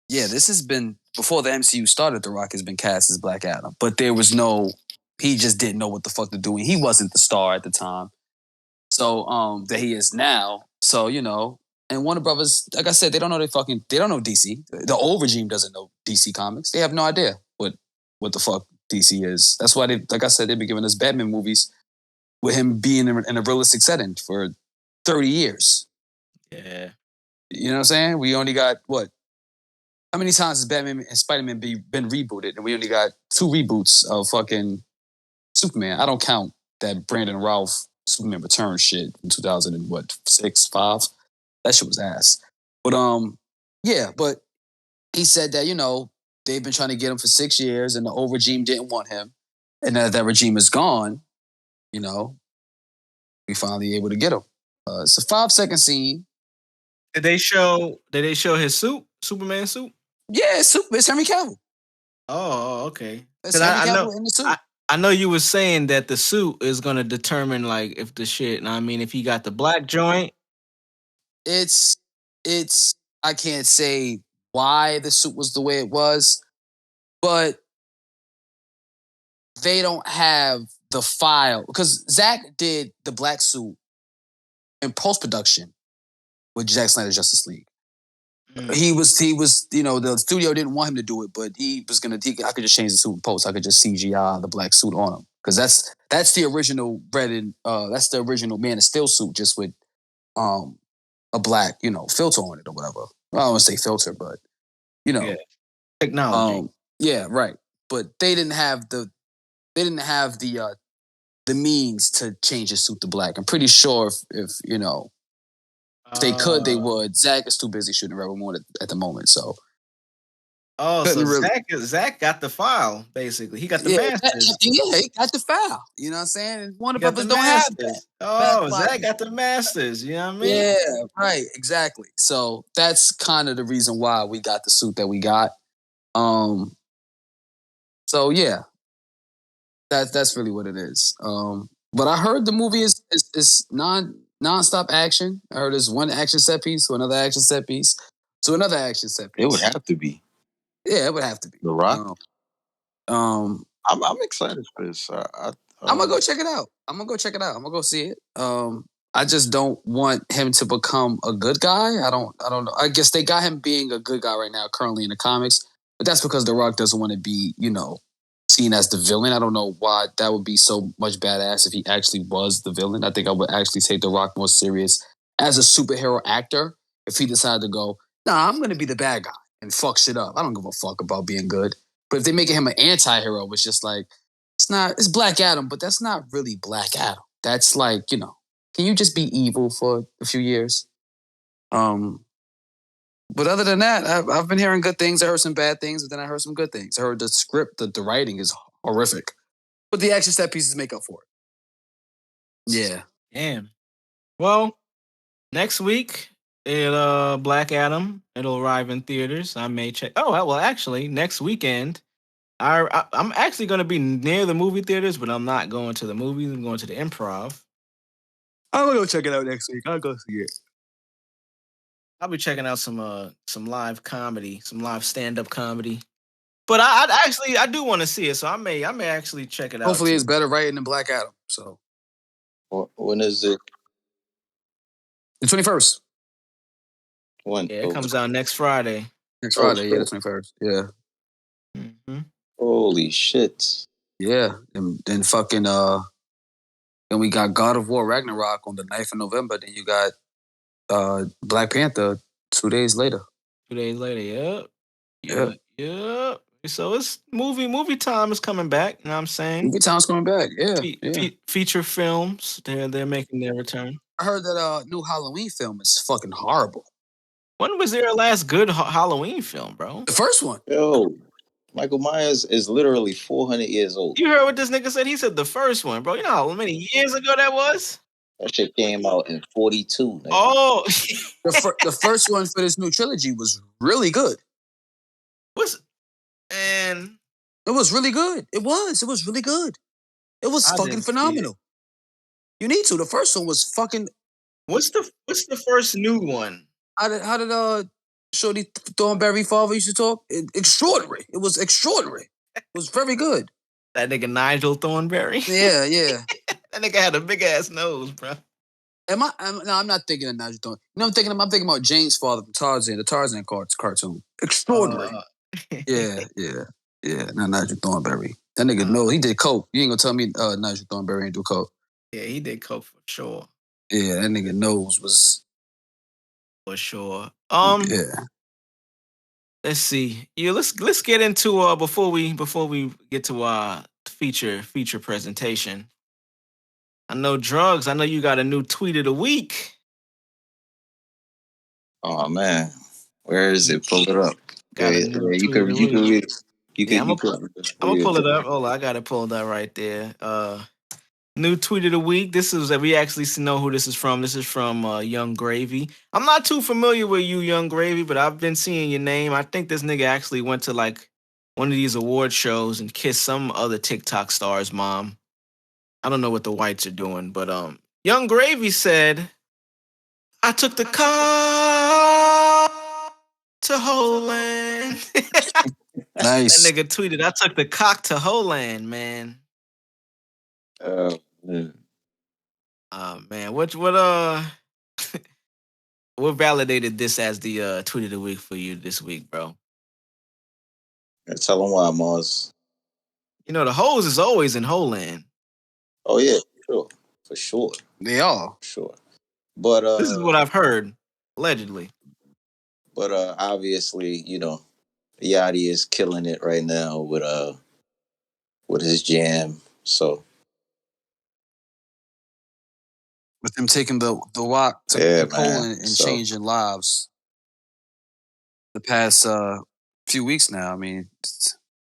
Yeah, this has been before the MCU started. The Rock has been cast as Black Adam, but there was no. He just didn't know what the fuck to do. And he wasn't the star at the time, so that he is now. So, you know. And Warner Brothers, like I said, they don't know DC. The old regime doesn't know DC Comics. They have no idea what the fuck DC is. That's why they've been giving us Batman movies with him being in a realistic setting for 30 years. Yeah. You know what I'm saying? We only got, what? How many times has Batman and Spider-Man been rebooted? And we only got 2 reboots of fucking Superman. I don't count that Brandon Routh Superman Returns shit in 2006, 5. That shit was ass. But yeah, but he said that, you know, they've been trying to get him for 6 years and the old regime didn't want him. And now that regime is gone, you know, we finally able to get him. It's a 5-second scene. Did they show his suit? Superman suit? Yeah, it's Henry Cavill. Oh, okay. It's Henry Cavill in the suit. I know you were saying that the suit is gonna determine like if the shit, I mean, if he got the black joint. It's I can't say why the suit was the way it was, but they don't have the file because Zach did the black suit in post-production with Zack Snyder's Justice League. He was, you know, the studio didn't want him to do it, but he was gonna. I could just change the suit in post. I could just CGI the black suit on him because that's the original that's the original Man of Steel suit, just with a black, you know, filter on it or whatever. I don't want to say filter, but you know, technology. Yeah, right. But they didn't have the means to change his suit to black. I'm pretty sure if you know. If they could, they would. Zach is too busy shooting Rebel Moon at the moment, so. Oh, so Zach got the file, basically. He got the masters. He got the file. You know what I'm saying? Warner Brothers don't have that. Oh, Zach got the masters. You know what I mean? Yeah, right. Exactly. So that's kind of the reason why we got the suit that we got. So yeah, that's really what it is. But I heard the movie is non-stop action. I heard there's one action set piece to another action set piece to another action set piece. It would have to be. Yeah, it would have to be. The Rock. I'm excited for this. I'm gonna go check it out. I'm gonna go see it. I just don't want him to become a good guy. I don't know. I guess they got him being a good guy right now, currently in the comics, but that's because The Rock doesn't want to be, you know, seen as the villain. I don't know why that would be so much badass if he actually was the villain. I think I would actually take The Rock more serious as a superhero actor if he decided to go, nah, I'm going to be the bad guy and fuck shit up. I don't give a fuck about being good. But if they're making him an anti-hero, it's just like, it's Black Adam, but that's not really Black Adam. That's like, you know, can you just be evil for a few years? But other than that, I've been hearing good things. I heard some bad things, but then I heard some good things. I heard the script, the writing is horrific. But the action set pieces make up for it. Yeah. Damn. Well, next week, Black Adam, it'll arrive in theaters. I may check. Oh, well, actually, next weekend, I'm actually going to be near the movie theaters, but I'm not going to the movies. I'm going to the Improv. I'm gonna go check it out next week. I'll go see it. I'll be checking out some live comedy, some live stand-up comedy. But I do want to see it, so I may actually check it out. Hopefully, too. it's better writing than Black Adam. So When is it? the 21st. When? Yeah, it comes out next Friday. Next Friday, yeah, the 21st. Yeah. Mm-hmm. Holy shit. Yeah. And then fucking then we got God of War Ragnarok on the 9th of November. Then you got Black Panther 2 days later. 2 days later, yep. Yeah. Yep. So it's movie time is coming back, you know what I'm saying? Movie time's coming back, yeah. Feature films, they're making their return. I heard that new Halloween film is fucking horrible. When was their last good Halloween film, bro? The first one. Yo, Michael Myers is literally 400 years old. You heard what this nigga said? He said the first one, bro. You know how many years ago that was? That shit came out in 42. Nigga. Oh. The first one for this new trilogy was really good. Man. It was really good. It was really good. It was fucking phenomenal. You need to. The first one was fucking. What's the first new one? How did Shorty Thornberry father used to talk? Extraordinary. It was extraordinary. It was very good. That nigga Nigel Thornberry. Yeah. That nigga had a big ass nose, bro. No, I'm not thinking of Nigel Thornberry. You know, I'm thinking about James' father from Tarzan, the Tarzan cartoon. Extraordinary. Yeah. Not Nigel Thornberry. That nigga knows he did coke. You ain't gonna tell me Nigel Thornberry ain't do coke. Yeah, he did coke for sure. Yeah, that nigga nose was for sure. Yeah. Let's see. Yeah, let's get into before we get to our feature presentation. I know Drvgz. I know you got a new tweet of the week. Oh man, where is it? Pull it up. You can read. I'm gonna pull it up. Hold on, I got it pulled up right there. New tweet of the week. This is we actually know who this is from. This is from Young Gravy. I'm not too familiar with you, Young Gravy, but I've been seeing your name. I think this nigga actually went to like one of these award shows and kissed some other TikTok star's mom. I don't know what the whites are doing, but Young Gravy said, "I took the car to Holland." Nice. That nigga tweeted, "I took the cock to Holland, man." Oh man. Man, what what validated this as the tweet of the week for you this week, bro? Tell them why, Marz. You know the hoes is always in Holland. Oh yeah, for sure. They are. Sure. But this is what I've heard, allegedly. But obviously, you know, Yachty is killing it right now with his jam. So with him taking the Wock to Poland and changing lives. The past few weeks now. I mean, the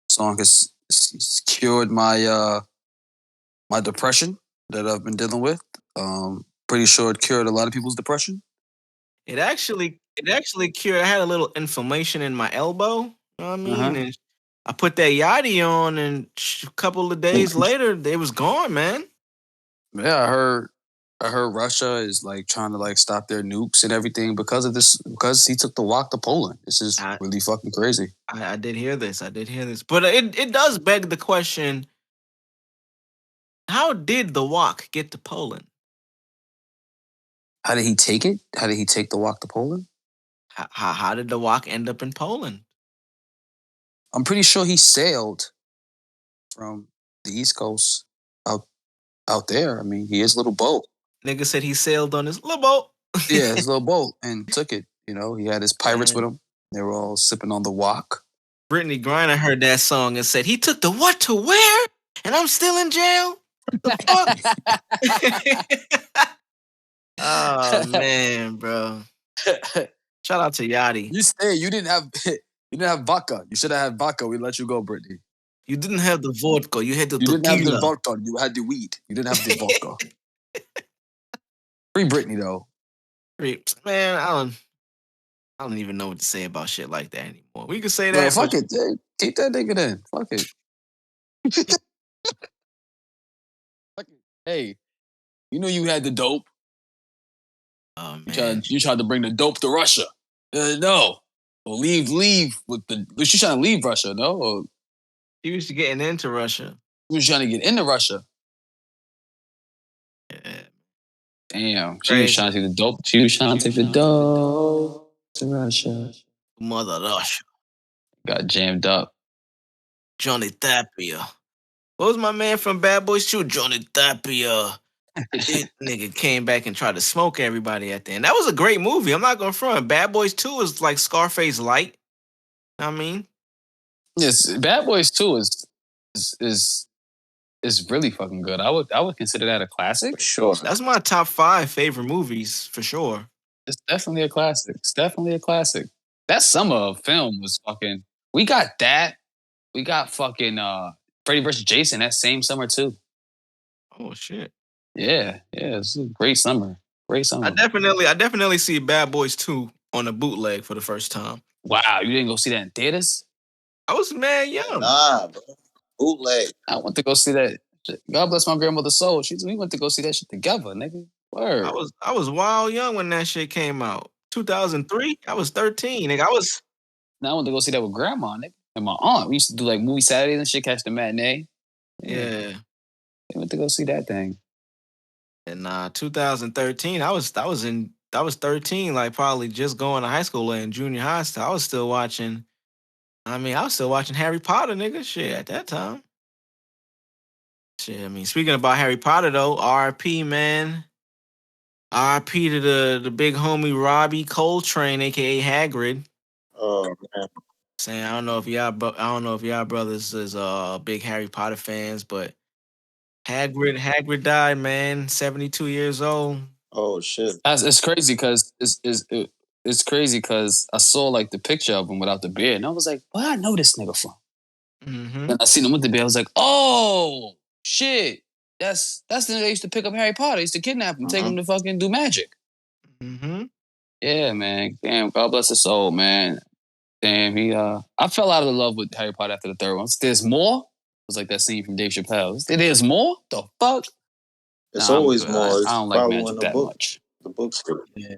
song has cured my my depression that I've been dealing with. Pretty sure it cured a lot of people's depression. It actually cured. I had a little inflammation in my elbow. You know what I mean? And I put that Yachty on, and a couple of days later, it was gone, man. Yeah, I heard Russia is like trying to like stop their nukes and everything because of this, because he took the Wock to Poland. This is really fucking crazy. I did hear this. But it does beg the question, how did the Wock get to Poland? How did he take it? How did he take the Wock to Poland? How did the Wock end up in Poland? I'm pretty sure he sailed from the East Coast out there. I mean, he has a little boat. Nigga said he sailed on his little boat. Yeah, his little boat, and took it. You know, he had his pirates with him. They were all sipping on the Wock. Brittany Griner heard that song and said, "He took the what to where? And I'm still in jail? The fuck?" Oh man, bro. Shout out to Yachty. You didn't have vodka. You should have had vodka. We let you go, Brittany. You didn't have the vodka. You had the tequila. You didn't have the vodka. You had the weed. You didn't have the vodka. Free Brittany though. Man, I don't even know what to say about shit like that anymore. We could say that. Fuck it. Keep that nigga then. Fuck it. Fuck it. Hey, you know you had the dope. Oh man, You tried to bring the dope to Russia. No. Or leave with the. But she trying to leave Russia, no? Or she was getting into Russia. she was trying to get into Russia. Yeah. Damn, she was Crazy. trying to take the dope. She was trying to take the dope to Russia. Mother Russia. Got jammed up. Johnny Tapia. What was my man from Bad Boys 2? Johnny Tapia. This nigga came back and tried to smoke everybody at the end. That was a great movie. I'm not going to front. Bad Boys 2 is like Scarface light. I mean, Yes, Bad Boys 2 is really fucking good. I would consider that a classic. For sure. that's my top 5 favorite movies for sure. It's definitely a classic. It's definitely a classic. That summer of film was fucking. We got that. We got fucking Freddy vs. Jason that same summer too. Oh shit. Yeah, it's a great summer. Great summer. I definitely see Bad Boys 2 on a bootleg for the first time. Wow, you didn't go see that in theaters? I was mad young. Nah, bro. Bootleg. I went to go see that. God bless my grandmother's soul. We went to go see that shit together, nigga. Word. I was wild young when that shit came out. 2003. I was 13. Nigga, Now I went to go see that with grandma, nigga, and my aunt. We used to do like movie Saturdays and shit, catch the matinee. yeah. We went to go see that thing. And 2013, I was 13, like probably just going to high school and junior high. So I was still watching. I was still watching Harry Potter, nigga. Shit, at that time. Shit, speaking about Harry Potter though, R.I.P. man. R.I.P. to the big homie Robbie Coltrane, aka Hagrid. Oh man. Saying I don't know if y'all brothers is big Harry Potter fans, but Hagrid died, man. 72 years old. Oh shit. It's crazy because it's crazy because I saw like the picture of him without the beard, and I was like, "Where I know this nigga from?" Mm-hmm. Then I seen him with the beard. I was like, "Oh shit, that's the nigga that used to pick up Harry Potter. He used to kidnap him, take him to fucking do magic." Mm-hmm. Yeah, man. Damn, God bless his soul, man. Damn, I fell out of love with Harry Potter after the third one. There's more. It was like that scene from Dave Chappelle. There's more. The fuck. It's always more. It's I don't like following magic the that book. much. The book's good. Yeah.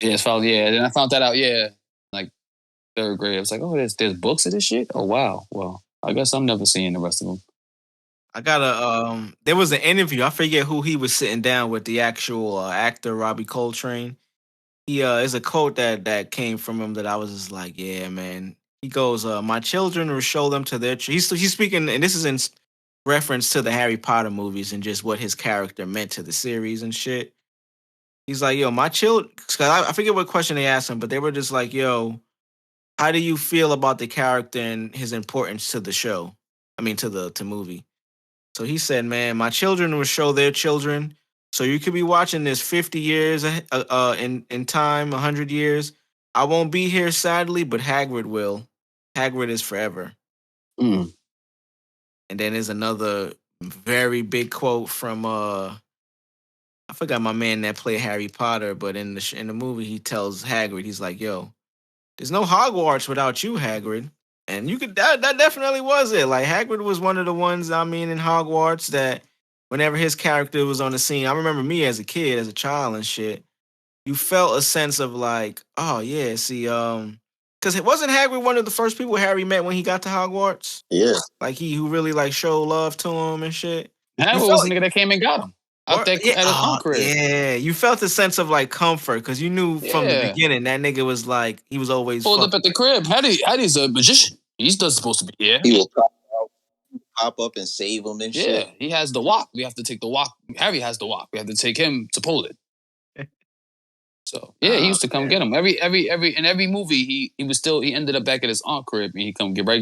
Yeah, it's probably, yeah. Then I found that out, yeah, like third grade. I was like, oh, there's books of this shit? Oh, wow. Well, I guess I'm never seeing the rest of them. I got there was an interview. I forget who he was sitting down with, the actual actor, Robbie Coltrane. He is a quote that came from him that I was just like, yeah, man. He goes, my children will show them to their... He's speaking, and this is in reference to the Harry Potter movies and just what his character meant to the series and shit. He's like, yo, my children... I forget what question they asked him, but they were just like, yo, how do you feel about the character and his importance to the show? To the movie. So he said, man, my children will show their children. So you could be watching this 50 years in time, 100 years. I won't be here, sadly, but Hagrid will. Hagrid is forever. Mm. And then there's another very big quote from I forgot my man that played Harry Potter, but in the movie he tells Hagrid, he's like, yo, there's no Hogwarts without you, Hagrid. And you could that definitely was it. Like Hagrid was one of the ones, in Hogwarts that whenever his character was on the scene, I remember me as a kid, as a child and shit, you felt a sense of like, oh yeah, see, because it wasn't Hagrid one of the first people Harry met when he got to Hogwarts? Yeah. Like he who really like showed love to him and shit. Hagrid was the nigga that came and got him. Out there at his own crib. Yeah, you felt a sense of like comfort because you knew from the beginning that nigga was like, he was always pulled up at the crib. Hattie's a magician. He's supposed to be here. He will pop up and save him and shit. Yeah, he has the Wock. We have to take the Wock. Harry has the Wock. We have to take him to Poland. So yeah, he used to come get him. In every movie, he ended up back at his aunt crib and he come right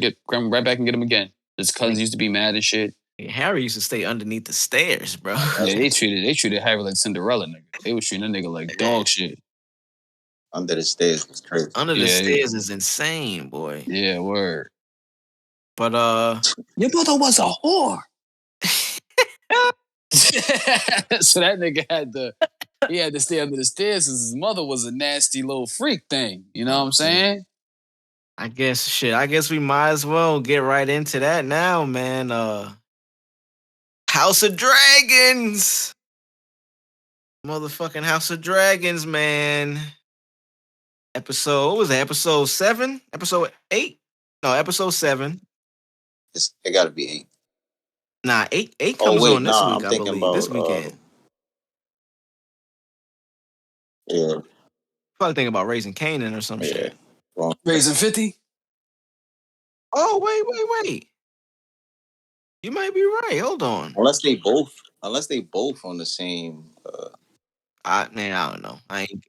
back and get him again. His cousins used to be mad and shit. Yeah, Harry used to stay underneath the stairs, bro. Yeah, they treated Harry like Cinderella, nigga. They was treating that nigga like dog shit. Under the stairs was crazy. Under the stairs is insane, boy. Yeah, word. But your brother was a whore. So that nigga had to stay under the stairs because his mother was a nasty little freak thing. You know what I'm saying? I guess we might as well get right into that now, man. House of Dragons. Motherfucking House of Dragons, man. Episode, what was that? Episode 7? Episode 8? No, episode 7. It got to be 8. Nah, 8 Oh comes wait, on this nah. week, I'm I thinking believe. This about weekend. yeah, Probably thinking about Raising Kanan or some yeah. shit. Wrong. Raising 50? Oh, wait. You might be right. Hold on. Unless they both on the same. I don't know. I ain't.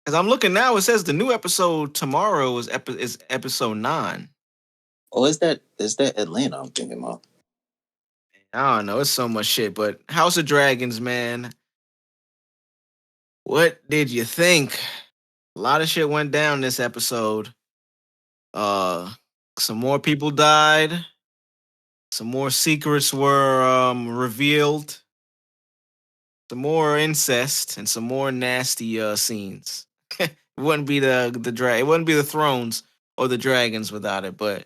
Because I'm looking now, it says the new episode tomorrow is episode 9. Oh, is that Atlanta? I'm thinking about. I don't know. It's so much shit. But House of Dragons, man. What did you think? A lot of shit went down this episode. Some more people died. Some more secrets were revealed. Some more incest and some more nasty scenes. It wouldn't be it wouldn't be the thrones or the dragons without it. But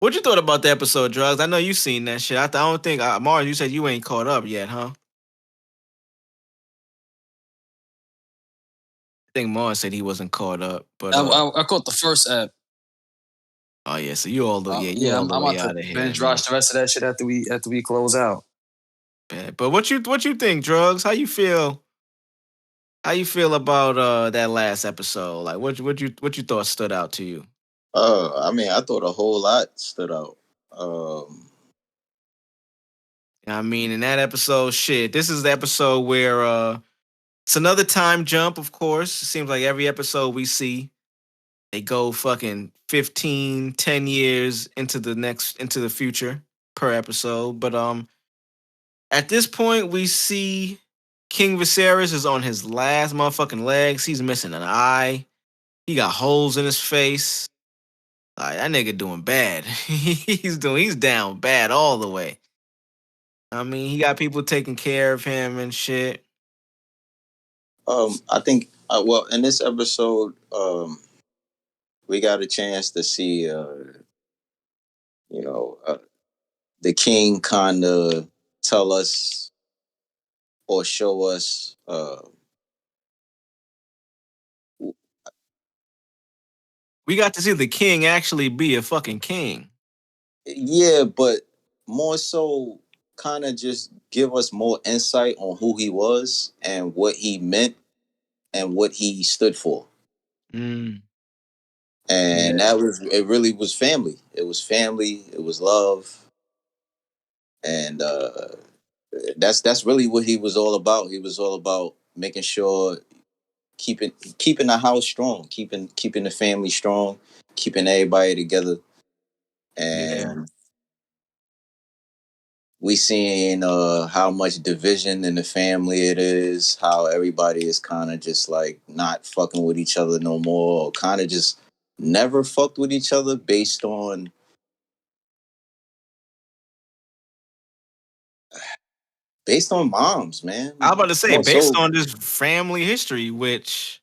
what you thought about the episode, Drvgz? I know you seen that shit. I don't think Marz, you said you ain't caught up yet, huh? I think Marz said he wasn't caught up, but I caught the first app. oh yeah, so you all the I'm way about out to of here. binge watch the rest of that shit after we close out. Man. But what you think, Drvgz? How you feel? How you feel about that last episode? Like what you thought stood out to you? I mean, I thought a whole lot stood out. I mean, in that episode, shit. This is the episode where it's another time jump, of course. It seems like every episode we see, they go fucking 15, 10 years into the future per episode. But at this point, we see King Viserys is on his last motherfucking legs. He's missing an eye. He got holes in his face. Like, that nigga doing bad. He's down bad all the way. I mean, he got people taking care of him and shit. I think well, in this episode, we got a chance to see, the king kind of tell us or show us. We got to see the king actually be a fucking king. Yeah, but more so, kind of just give us more insight on who he was and what he meant and what he stood for. Mm. And it really was family. It was family. It was love. And that's really what he was all about. He was all about making sure keeping the house strong, keeping the family strong, keeping everybody together. And we seeing how much division in the family it is, how everybody is kind of just like not fucking with each other no more, or kind of just never fucked with each other based on moms, man. I was about to say, More based so, on this family history, which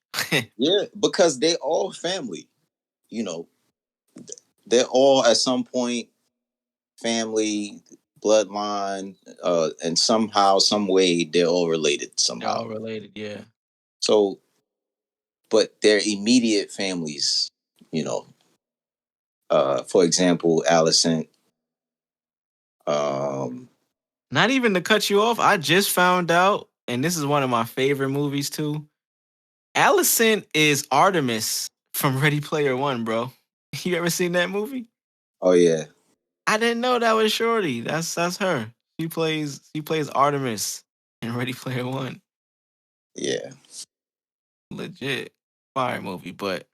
yeah, because they all family, you know, they're all at some point family, bloodline, and somehow, some way, they're all related somehow. all related, yeah. So, but their immediate families, you know, for example, Alicent. Not even to cut you off, I just found out, and this is one of my favorite movies too. Alicent is Artemis from Ready Player One, bro. You ever seen that movie? Oh yeah. I didn't know that was Shorty. That's her. She plays Artemis in Ready Player One. Yeah. Legit fire movie, but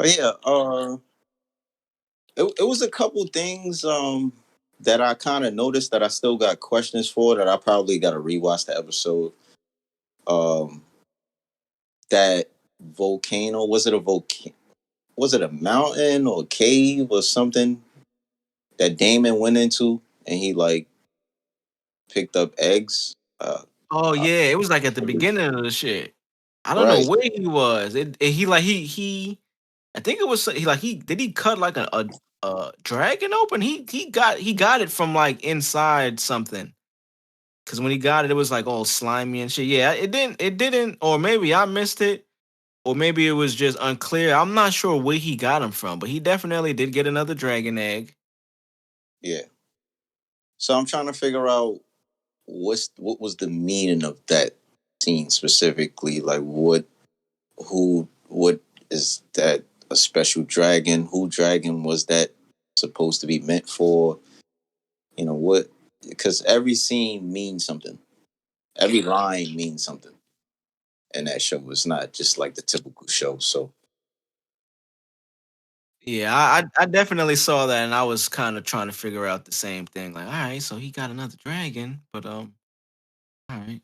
yeah. It was a couple things that I kind of noticed that I still got questions for, that I probably got to rewatch the episode. That volcano, was it a volcano? Was it a mountain or cave or something that Damon went into, and he like picked up eggs? oh yeah, it was like at the beginning of the shit. I don't know where he was. He I think it was did he cut like a dragon open? He got it from like inside something. because when he got it, it was like all slimy and shit. Yeah, it didn't, or maybe I missed it, or maybe it was just unclear. I'm not sure where he got him from, but he definitely did get another dragon egg. Yeah. So I'm trying to figure out what was the meaning of that scene specifically. Like, what is that a special dragon? Who dragon was that supposed to be meant for? You know what? Because every scene means something. Every line means something in that show. It's not just like the typical show. So Yeah, I definitely saw that, and I was kind of trying to figure out the same thing. Like, all right, so he got another dragon, but all right.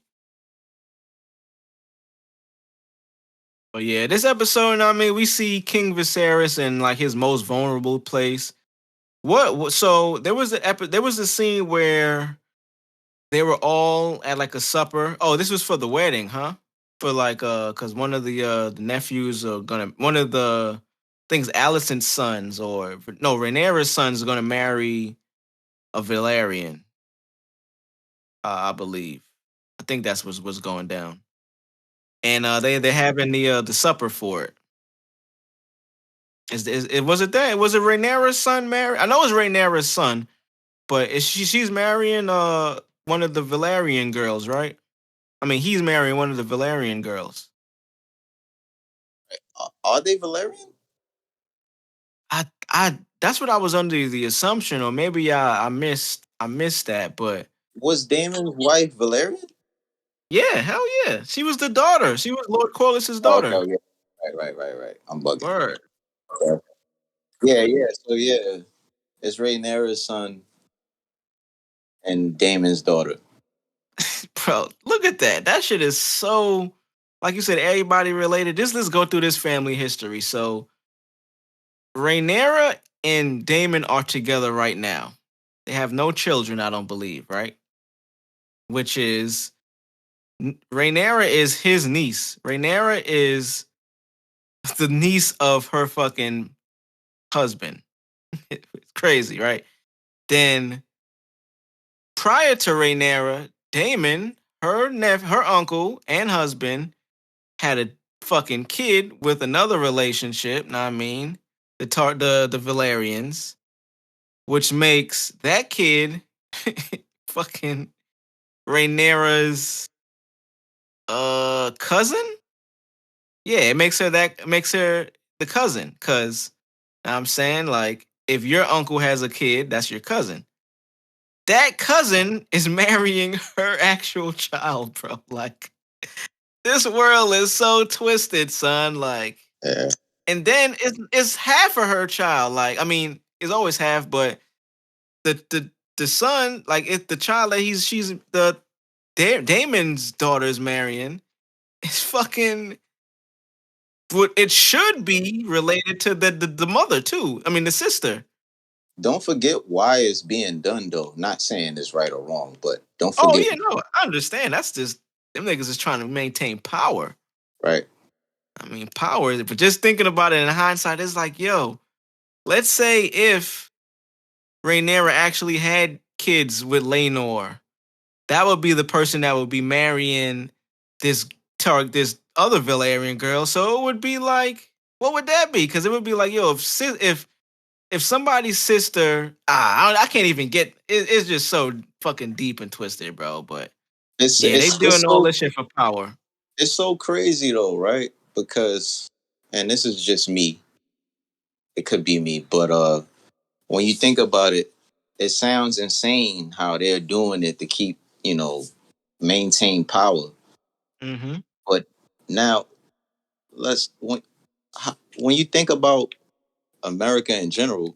But yeah, this episode, I mean, we see King Viserys in like his most vulnerable place. So there was there was a scene where they were all at like a supper. Oh, this was for the wedding, huh? For like cuz one of the nephews are going to one of the things Alicent's sons or no, Rhaenyra's sons are going to marry a Valerian. I believe. I think that's what's going down. And they're having the supper for it. Was it that? Was it Rhaenyra's son married? I know it's Rhaenyra's son, but she's marrying one of the Valerian girls, right? I mean, he's marrying one of the Valerian girls. are they Valerian? I that's what I was under the assumption, or maybe I missed that, but Was Damon's wife Valerian? yeah, hell yeah, she was the daughter. She was Lord Corliss's Oh, daughter. okay, yeah. Right. I'm bugging. Word. Yeah. So yeah, it's Rhaenyra's son and Damon's daughter. Bro, look at that. That shit is so, like you said, everybody related. Let's go through this family history. So Rhaenyra and Daemon are together right now. They have no children, I don't believe, right? Which is Rhaenyra is his niece. Rhaenyra is the niece of her fucking husband. It's crazy, right? Then prior to Rhaenyra, Daemon, her uncle and husband had a fucking kid with another relationship. Know what I mean, the Valerians, which makes that kid fucking Rhaenyra's cousin. Yeah, it makes her the cousin. Cause I'm saying, like, if your uncle has a kid, that's your cousin. That cousin is marrying her actual child, bro. Like, this world is so twisted, son. Like, Yeah. and then it's half of her child. Like, I mean, it's always half, but the son, like, if the child that she's the Damon's daughter is marrying, is fucking what it should be related to the mother too. I mean, the sister. Don't forget why it's being done, though. Not saying it's right or wrong, but don't Oh forget. yeah, no, I understand. That's just them niggas is trying to maintain power. Right. I mean, power. But just thinking about it in hindsight, it's like, yo, let's say if Rhaenyra actually had kids with Laenor, that would be the person that would be marrying this this other Valerian girl. So it would be like, what would that be? Because it would be like, yo, if somebody's sister, I can't even get. It's just so fucking deep and twisted, bro. But yeah, they doing all this shit for power. It's so crazy though, right? Because, and this is just me. It could be me, but when you think about it, it sounds insane how they're doing it to keep, maintain power. Mm-hmm. But now, when you think about America in general,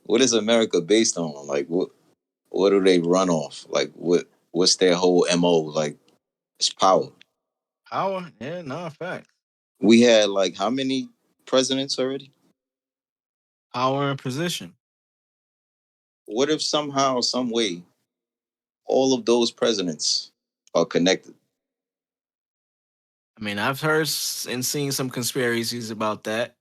what is America based on? Like, what do they run off? Like, what's their whole MO? Like, it's power. Power? Yeah, no, fact. We had like how many presidents already? Power and position. What if somehow, some way, all of those presidents are connected? I mean, I've heard and seen some conspiracies about that.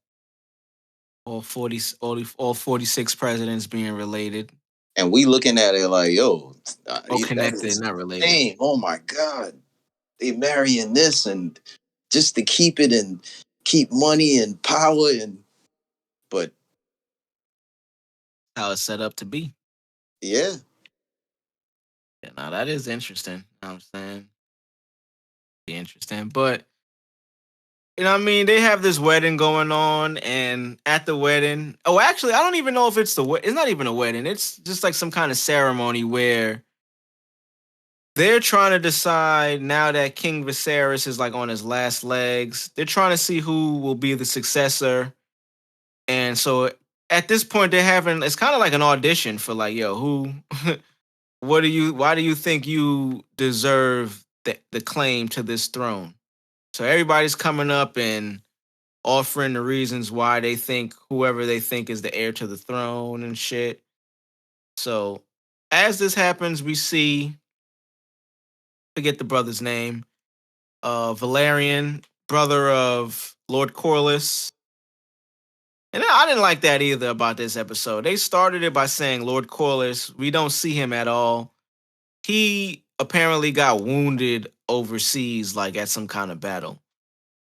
All 46 presidents being related. And we looking at it like, yo, connected, not related. Dang, oh my God, they marrying this and just to keep it and keep money and power but how it's set up to be. Yeah, now that is interesting. You know what I'm saying? Be interesting. But you know what I mean? They have this wedding going on, and at the wedding, actually, I don't even know if it's it's not even a wedding. It's just like some kind of ceremony where they're trying to decide now that King Viserys is like on his last legs. They're trying to see who will be the successor. And so at this point, they're having, it's kind of like an audition for like, yo, who, why do you think you deserve the claim to this throne? So everybody's coming up and offering the reasons why they think whoever they think is the heir to the throne and shit. So as this happens, we see, forget the brother's name, Valerian, brother of Lord Corlys. And I didn't like that either about this episode. They started it by saying Lord Corlys, we don't see him at all. He apparently got wounded overseas, like at some kind of battle.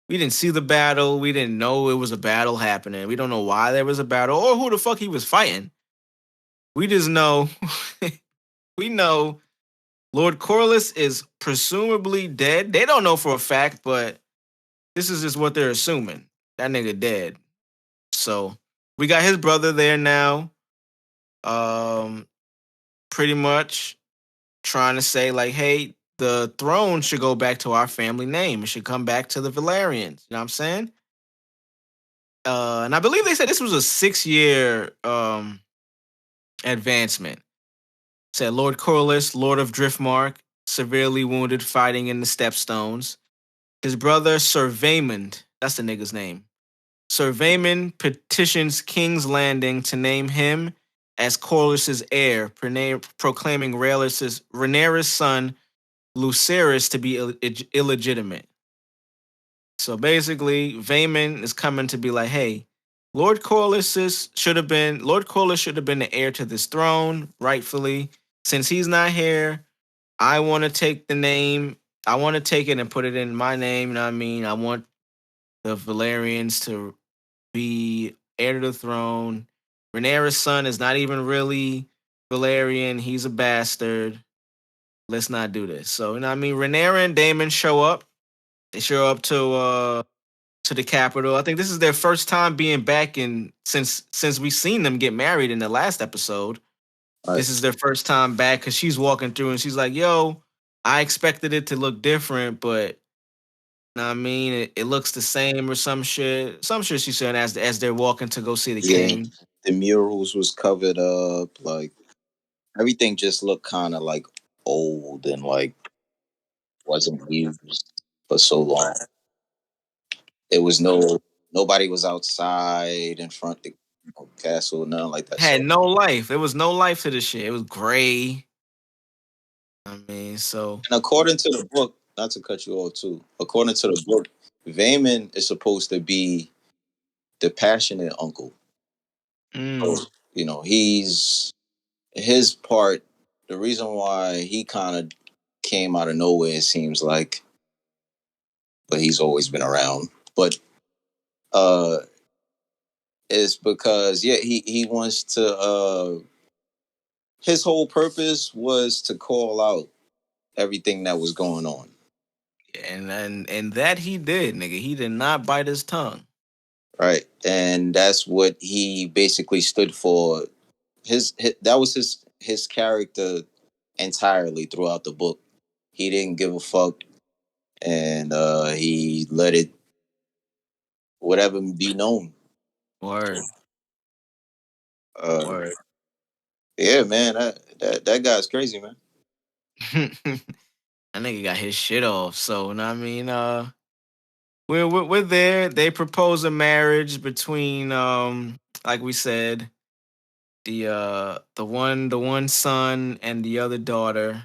We didn't see the battle. We didn't know it was a battle happening. We don't know why there was a battle or who the fuck he was fighting. We just know, we know Lord Corlys is presumably dead. They don't know for a fact, but this is just what they're assuming. That nigga dead. So we got his brother there now. Pretty much trying to say like, hey, the throne should go back to our family name. It should come back to the Valerians. You know what I'm saying? And I believe they said this was a 6-year advancement. Said Lord Corlys, Lord of Driftmark, severely wounded fighting in the Stepstones. His brother Sir Vaymond, that's the nigga's name. Sir Vaymond petitions King's Landing to name him as Corlys' heir, proclaiming Rhaenyra's son Lucerys to be illegitimate. So basically, Vaymond is coming to be like, hey, Lord Corlys should have been the heir to this throne, rightfully. Since he's not here, I want to take the name. I want to take it and put it in my name. You know what I mean? I want the Valerians to be heir to the throne. Rhaenyra's son is not even really Valerian. He's a bastard. Let's not do this. So, you know what I mean? Rhaenyra and Daemon show up. They show up to the capital. I think this is their first time being back since we seen them get married in the last episode. Right. This is their first time back because she's walking through and she's like, yo, I expected it to look different, but you know what I mean, it looks the same or some shit. Some shit she said as they're walking to go see the king. The murals was covered up, like everything just looked kind of like old and like wasn't used for so long. There was nobody was outside in front of the castle, nothing like that. Had no life. There was no life to this shit. It was gray. I mean, so. And according to the book, not to cut you off too, according to the book, Vaymond is supposed to be the passionate uncle. So, you know, he's his part. The reason why he kind of came out of nowhere, it seems like, but he's always been around. But it's because he wants to. His whole purpose was to call out everything that was going on. And that he did, nigga. He did not bite his tongue. Right. And that's what he basically stood for. That was his character entirely throughout the book. He didn't give a fuck, and he let it whatever be known. Word. Word. Yeah, man, that guy's crazy, man. That nigga got his shit off. So, you know what I mean? We're there. They propose a marriage between like we said, the one son and the other daughter.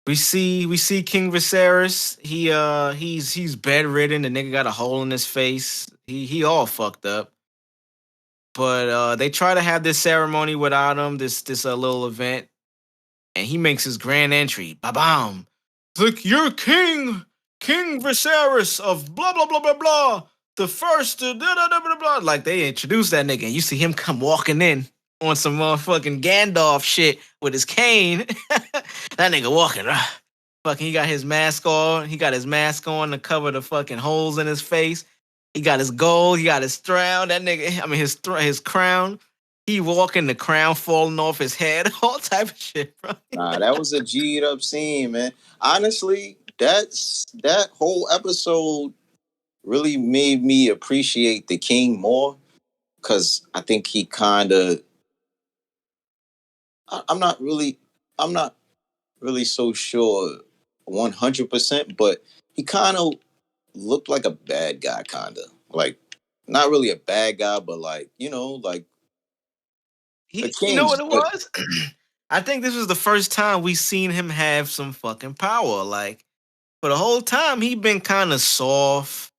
We see King Viserys. He's bedridden. The nigga got a hole in his face. He all fucked up. But they try to have this ceremony without him, this little event, and he makes his grand entry. Ba-bam! You're King Viserys of blah blah blah blah blah. The first blah, blah, blah, blah, blah. Like they introduced that nigga, and you see him come walking in on some motherfucking Gandalf shit with his cane. That nigga walking. Fucking, he got his mask on. He got his mask on to cover the fucking holes in his face. He got his gold. He got his crown. That nigga, I mean his crown. He walking, the crown falling off his head. All type of shit, bro. Nah, that was a G'd up scene, man. Honestly, that whole episode really made me appreciate the king more, because I think he kind of. I'm not really so sure 100%, but he kind of looked like a bad guy, kind of like not really a bad guy, but like like the You know king's what it was? I think this was the first time we seen him have some fucking power. Like for the whole time, he been kind of soft,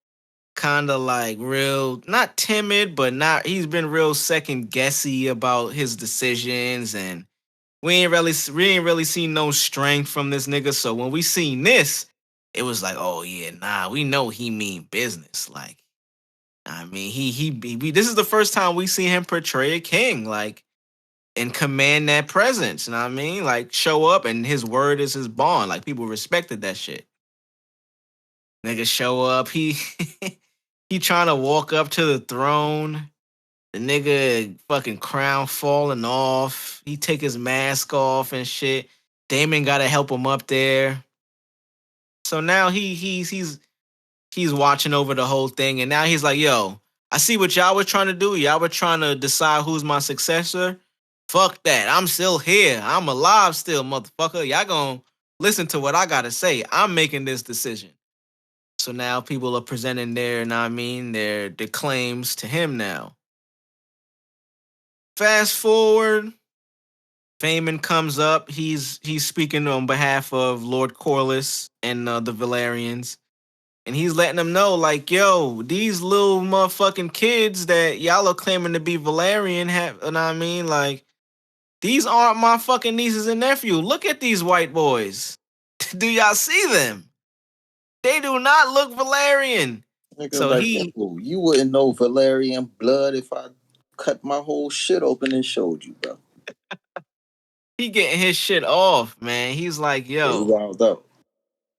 kind of like real, not timid, but not. He's been real second guessy about his decisions, and we ain't really seen no strength from this nigga. So when we seen this, it was like, oh yeah, nah, we know he mean business. Like, I mean, this is the first time we see him portray a king, like, and command that presence. You know what I mean? Like, show up and his word is his bond. Like, people respected that shit. Nigga show up, he he trying to walk up to the throne. The nigga fucking crown falling off. He take his mask off and shit. Damon gotta help him up there. So now he's watching over the whole thing, and now he's like, yo, I see what y'all were trying to do. Y'all were trying to decide who's my successor. Fuck that. I'm still here. I'm alive still, motherfucker. Y'all gonna listen to what I gotta say. I'm making this decision. So now people are presenting their, their claims to him now. Fast forward, Feynman comes up. He's speaking on behalf of Lord Corlys and the Valerians. And he's letting them know, like, yo, these little motherfucking kids that y'all are claiming to be Valerian have, you know what I mean? Like, these aren't my fucking nieces and nephews. Look at these white boys. Do y'all see them? They do not look Valerian. nigga So like, yo, you wouldn't know Valerian blood if I cut my whole shit open and showed you, bro. he getting his shit off, man. He's like, yo. He wound up.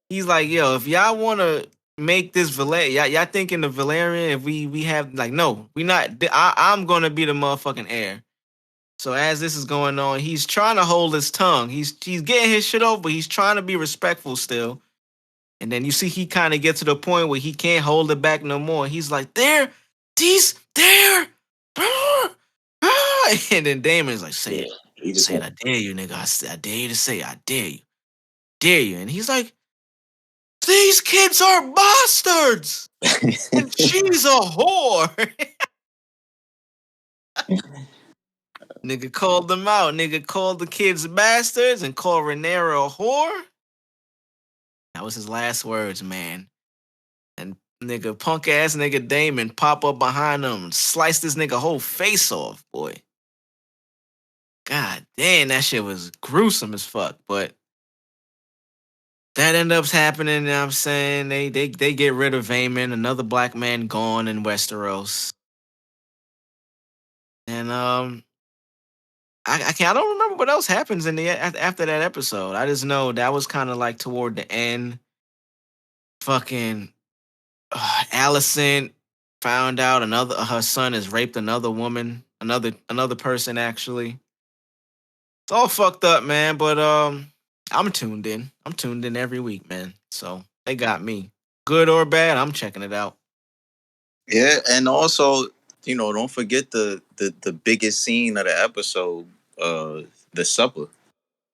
He's like, yo, if y'all want to make this Valerian, y'all thinking the Valerian, if we have, like, no, we not, I'm going to be the motherfucking heir. So as this is going on, he's trying to hold his tongue. He's getting his shit off, but he's trying to be respectful still. And then you see he kind of gets to the point where he can't hold it back no more. He's like, there. And then Damon's like, say it. Say it, I dare you, nigga. I dare you to say it. I dare you. Dare you. And he's like, these kids are bastards. And she's a whore. Nigga called them out. Nigga called the kids bastards and called Rhaenyra a whore. That was his last words, man. And nigga, punk ass nigga Damon pop up behind him and slice this nigga whole face off, boy. God damn, that shit was gruesome as fuck. But that ends up happening, you know what I'm saying? They get rid of Aemon, another black man gone in Westeros. And I don't remember what else happens in the after that episode. I just know that was kind of like toward the end. Fucking Alicent found out her son has raped another woman, another person actually. It's all fucked up, man. But I'm tuned in. I'm tuned in every week, man. So they got me, good or bad. I'm checking it out. Yeah, and also, don't forget the biggest scene of the episode, the supper,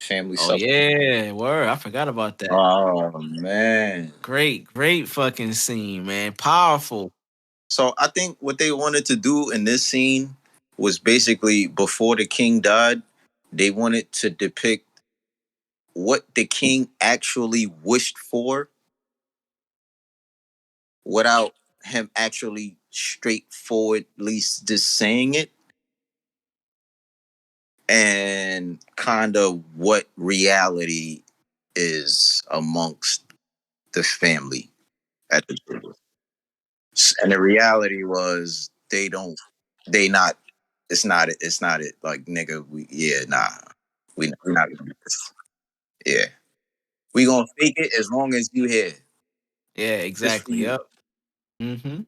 family supper. Oh yeah, word. I forgot about that. Oh man, great fucking scene, man. Powerful. So I think what they wanted to do in this scene was basically before the king died, they wanted to depict what the king actually wished for without him actually straightforwardly just saying it. and kind of what reality is amongst the family at the table. And the reality was they not, it's not it. It's not it. Like, nigga, we not gonna do this. Yeah. We gonna fake it as long as you here. Yeah, Just for exactly. you. Yep. Mm-hmm.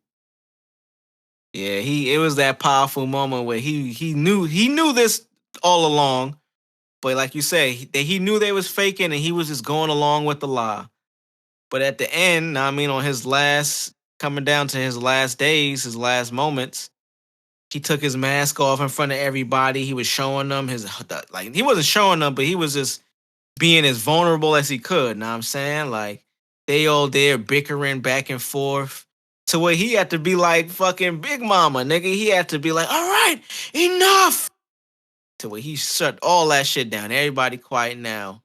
Yeah, it was that powerful moment where he knew this all along, but like you say, he knew they was faking and he was just going along with the lie. But at the end, I mean, on his last coming down to his last days, his last moments, he took his mask off in front of everybody. He was showing them his like he wasn't showing them, but he was just being as vulnerable as he could. Know what I'm saying? Like they all there bickering back and forth to where he had to be like fucking Big Mama, nigga. He had to be like, all right, enough. To where he shut all that shit down. Everybody quiet now.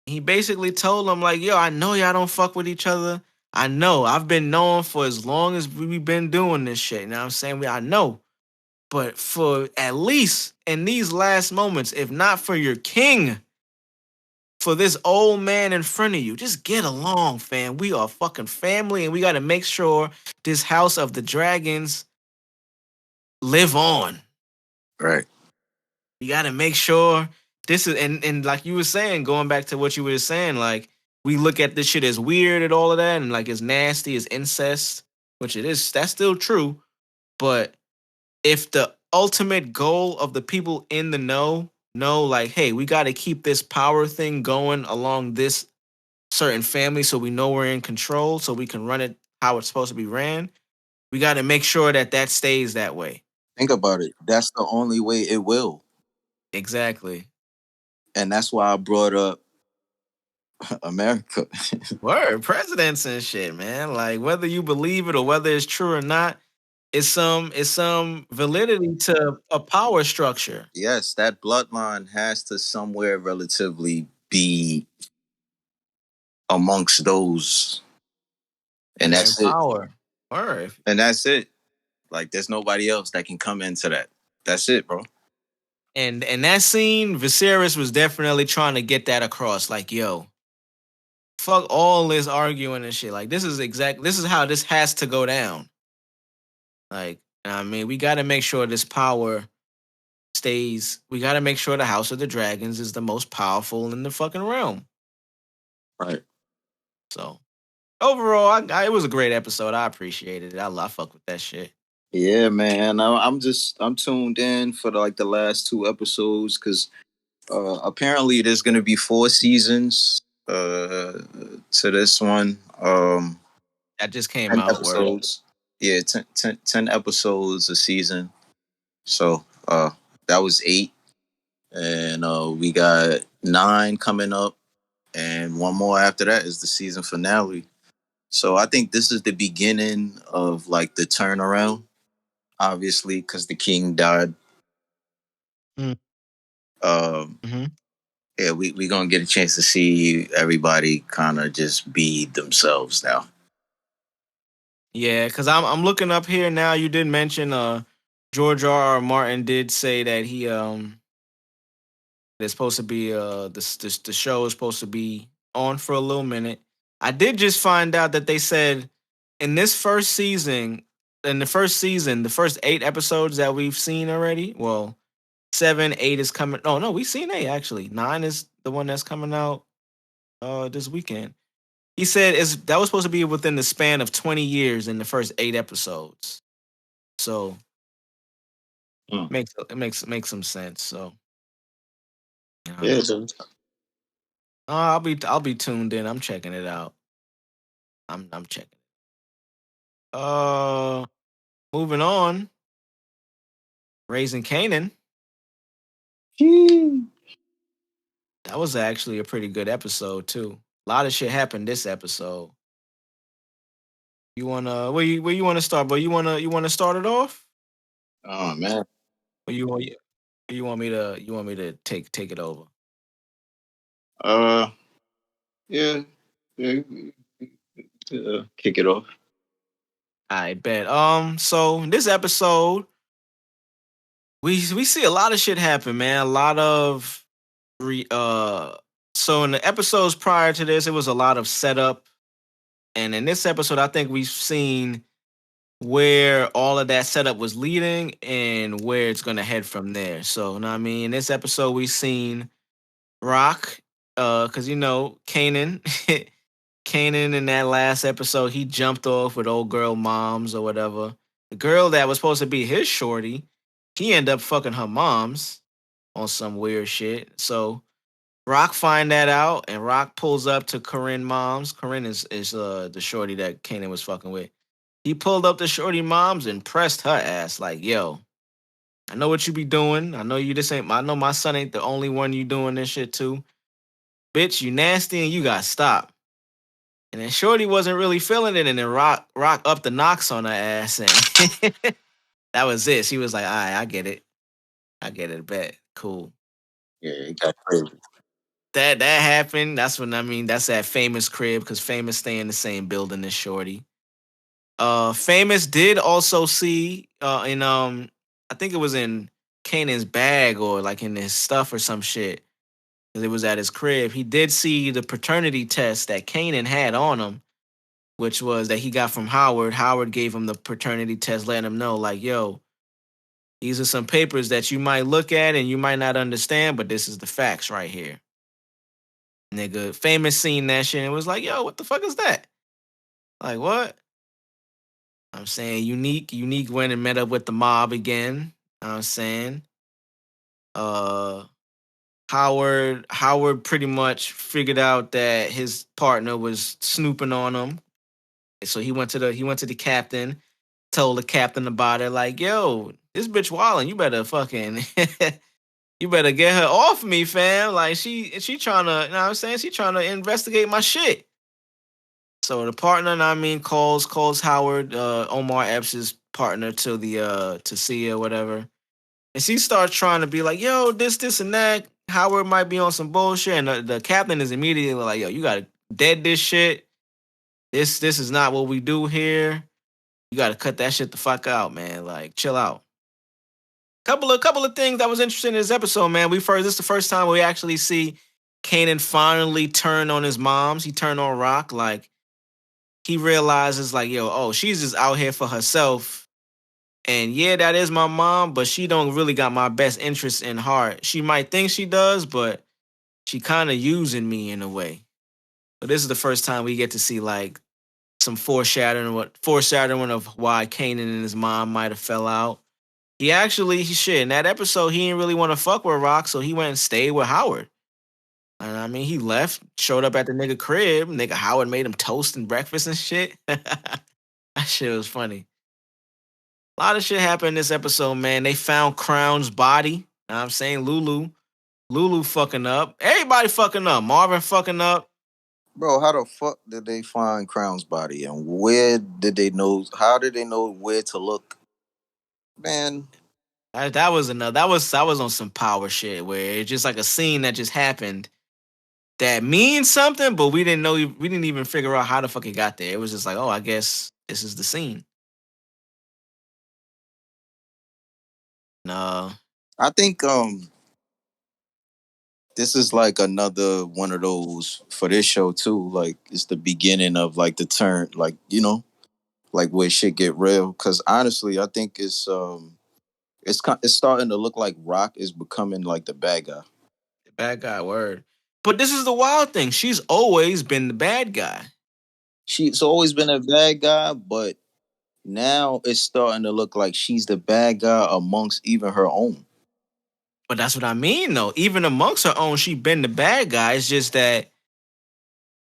He basically told them like, yo, I know y'all don't fuck with each other. I know. I've been knowing for as long as we've been doing this shit. You know what I'm saying? I know. But for at least in these last moments, if not for your king, for this old man in front of you, just get along, fam. We are fucking family, and we got to make sure this house of the dragons live on. Right. You got to make sure this is, and like you were saying, going back to what you were saying, like we look at this shit as weird and all of that, and like it's nasty, as incest, which it is. That's still true, but if the ultimate goal of the people in the know like, hey, we got to keep this power thing going along this certain family so we know we're in control so we can run it how it's supposed to be ran, we got to make sure that stays that way. Think about it. That's the only way it will. Exactly. And that's why I brought up America. Word, presidents and shit, man. Like whether you believe it or whether it's true or not, it's some validity to a power structure. Yes, that bloodline has to somewhere relatively be amongst those. And They're in that's it. power. Word. And that's it. Like, there's nobody else that can come into that. That's it, bro. And that scene, Viserys was definitely trying to get that across. Like, yo, fuck all this arguing and shit. Like, this is how this has to go down. Like, I mean, we got to make sure this power stays. We got to make sure the House of the Dragons is the most powerful in the fucking realm. Right. So, overall, it was a great episode. I appreciated it. I fuck with that shit. Yeah, man. I'm tuned in for the last two episodes because apparently there's gonna be 4 seasons to this one. That just came 10 out. Word. episodes. Yeah, 10 episodes a season. So that was 8. And we got 9 coming up, and one more after that is the season finale. So I think this is the beginning of like the turnaround, obviously, because the king died. Mm. Mm-hmm. Yeah, we gonna get a chance to see everybody kind of just be themselves now. Yeah, because I'm looking up here now. You did mention George R. R. Martin did say that he there's supposed to be the show is supposed to be on for a little minute. I did just find out that they said in this first season, the first 8 episodes that we've seen already. Well, 7, 8 is coming. Oh no, we've seen 8 actually. 9 is the one that's coming out this weekend. He said that was supposed to be within the span of 20 years in the first 8 episodes. So it makes some sense. So Yeah, I'll be tuned in. I'm checking it out. I'm checking. Moving on. Raising Kanan. That was actually a pretty good episode too. A lot of shit happened this episode. You wanna where you wanna start? But you wanna start it off? Oh man. Or you want me to take it over? Yeah, yeah, kick it off. I bet. So in this episode, we see a lot of shit happen, man. A lot of so in the episodes prior to this, it was a lot of setup. And in this episode, I think we've seen where all of that setup was leading and where it's gonna head from there. So, you know what I mean? In this episode, we've seen Rock, because Kanan, Kanan in that last episode, he jumped off with old girl moms or whatever. The girl that was supposed to be his shorty, he ended up fucking her moms on some weird shit. So Rock find that out, and Rock pulls up to Corinne moms. Corinne is the shorty that Kanan was fucking with. He pulled up to shorty moms and pressed her ass like, "Yo, I know what you be doing. I know I know my son ain't the only one you doing this shit to. Bitch, you nasty and you got stopped." And then shorty wasn't really feeling it, and then Rock up the knocks on her ass, and that was it. She was like, "All right, I get it. Bet, cool." Yeah, it got crazy. That happened. That's that's that Famous crib, because Famous stay in the same building as Shorty. Famous did also see in I think it was in Kanan's bag or like in his stuff or some shit, because it was at his crib. He did see the paternity test that Kanan had on him, which was that he got from Howard. Howard gave him the paternity test, letting him know like, "Yo, these are some papers that you might look at and you might not understand, but this is the facts right here." Nigga, Famous seen that shit and was like, "Yo, what the fuck is that?" Like, what? I'm saying Unique went and met up with the mob again. I'm saying Howard pretty much figured out that his partner was snooping on him. So he went to the captain, told the captain about it, like, "Yo, this bitch wildin', you better fucking you better get her off me, fam. Like she trying to, you know what I'm saying? She trying to investigate my shit." So the partner, calls Howard, Omar Epps' partner, to see her, whatever. And she starts trying to be like, "Yo, this and that. Howard might be on some bullshit." And the captain is immediately like, "Yo, you gotta dead this shit. This is not what we do here. You gotta cut that shit the fuck out, man. Like, chill out." Couple of things that was interesting in this episode, man. This is the first time we actually see Kanan finally turn on his moms. He turned on Rock. Like, he realizes, like, "Yo, oh, she's just out here for herself. And yeah, that is my mom, but she don't really got my best interest in heart. She might think she does, but she kind of using me in a way." But this is the first time we get to see like some foreshadowing of why Kanan and his mom might have fell out. He in that episode, he didn't really want to fuck with Rock, so he went and stayed with Howard. And he left, showed up at the nigga crib. Nigga Howard made him toast and breakfast and shit. That shit was funny. A lot of shit happened in this episode, man. They found Crown's body. You know what I'm saying? Lulu fucking up. Everybody fucking up. Marvin fucking up. Bro, how the fuck did they find Crown's body, and where did they know? How did they know where to look? Man, That was on some power shit where it's just like a scene that just happened that means something, but we didn't even figure out how the fuck it got there. It was just like, oh, I guess this is the scene. No. I think this is like another one of those for this show too. Like, it's the beginning of like the turn, like, like where shit get real. Because honestly, I think it's starting to look like Rock is becoming like the bad guy. The bad guy, word. But this is the wild thing. She's always been the bad guy. She's always been a bad guy, but now it's starting to look like she's the bad guy amongst even her own. But that's what I mean, though. Even amongst her own, she been the bad guy. It's just that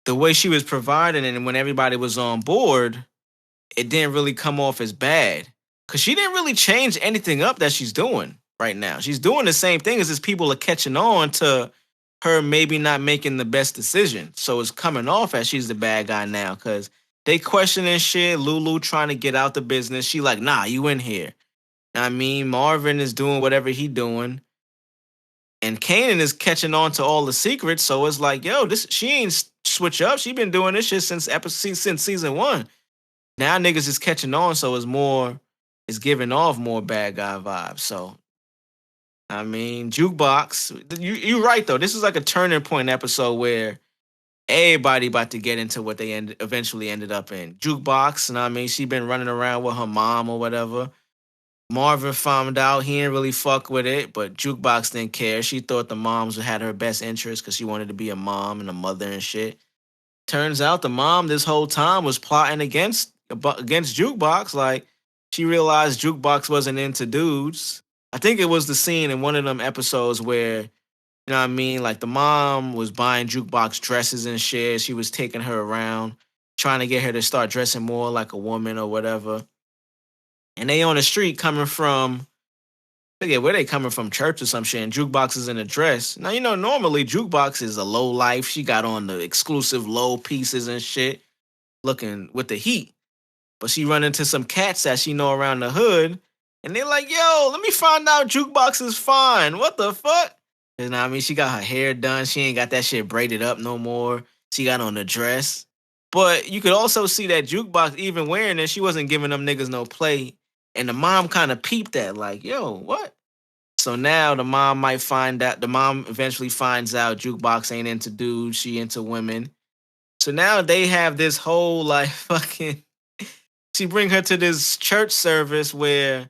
the way she was providing it and when everybody was on board, it didn't really come off as bad. Because she didn't really change anything up that she's doing right now. She's doing the same thing. As people are catching on to her maybe not making the best decision. So it's coming off as she's the bad guy now because they questioning shit. Lulu trying to get out the business. She like, "Nah, you in here." Marvin is doing whatever he doing. And Kanan is catching on to all the secrets. So it's like, yo, she ain't switch up. She been doing this shit since season 1. Now niggas is catching on. So it's giving off more bad guy vibes. So I mean, Jukebox. You're right though. This is like a turning point episode where everybody about to get into what they eventually ended up in. Jukebox, and I mean, she been running around with her mom or whatever. Marvin found out he didn't really fuck with it, but Jukebox didn't care. She thought the moms had her best interest because she wanted to be a mom and a mother and shit. Turns out the mom this whole time was plotting against Jukebox. Like she realized Jukebox wasn't into dudes. I think it was the scene in one of them episodes where, you know what I mean, like the mom was buying Jukebox dresses and shit. She was taking her around, trying to get her to start dressing more like a woman or whatever. And they on the street coming from, I forget where they coming from, church or some shit, and Jukebox is in a dress. Now, you know, normally Jukebox is a low life. She got on the exclusive low pieces and shit, looking with the heat. But she run into some cats that she know around the hood, and they're like, yo, let me find out Jukebox is fine. What the fuck? You know what I mean? She got her hair done. She ain't got that shit braided up no more. She got on the dress. But you could also see that Jukebox, even wearing it, she wasn't giving them niggas no play. And the mom kind of peeped that, like, yo, what? So now the mom eventually finds out Jukebox ain't into dudes, she into women. So now they have this whole, like, fucking, she bring her to this church service where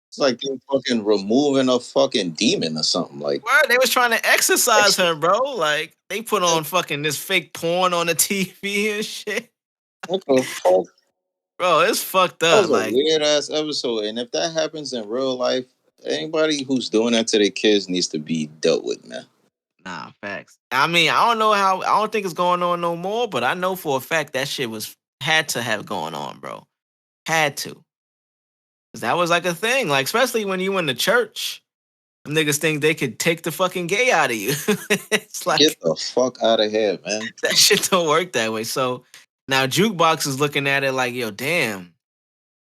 It's like they're fucking removing a fucking demon or something. Like, they was trying to exorcise her, bro. Like, they put on fucking this fake porn on the TV and shit. what the fuck? Bro, it's fucked That up. was a Like, weird ass episode. And if that happens in real life, anybody who's doing that to their kids needs to be dealt with, man. nah, facts. I mean, I don't think it's going on no more, but I know for a fact that shit had to have going on, bro. Had to. Cause that was like a thing. Like, especially when you in the church. Them niggas think they could take the fucking gay out of you. It's like, Get the fuck out of here, man. that shit don't work that way. So now Jukebox is looking at it like, yo, damn,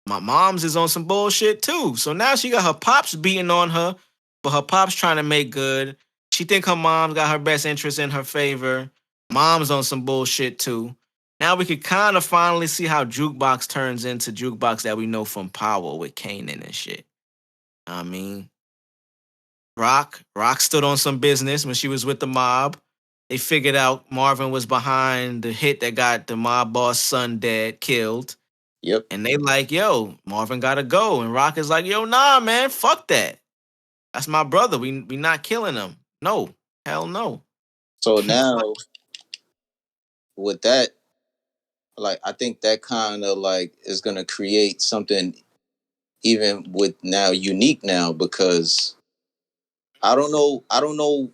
my mom's is on some bullshit too. So now she got her pops beating on her, but her pops trying to make good. She think her mom got her best interest in her favor. Mom's on some bullshit too. Now we could kind of finally see how Jukebox turns into Jukebox that we know from Power with Kanan and shit. I mean, Rock stood on some business when she was with the mob. They figured out Marvin was behind the hit that got the mob boss son killed. Yep. And they like, yo, Marvin gotta go. And Rock is like, yo, nah, man, fuck that. That's my brother. We not killing him. No, hell no. So now, with that, like, I think that kind of like is gonna create something even with now unique now, because I don't know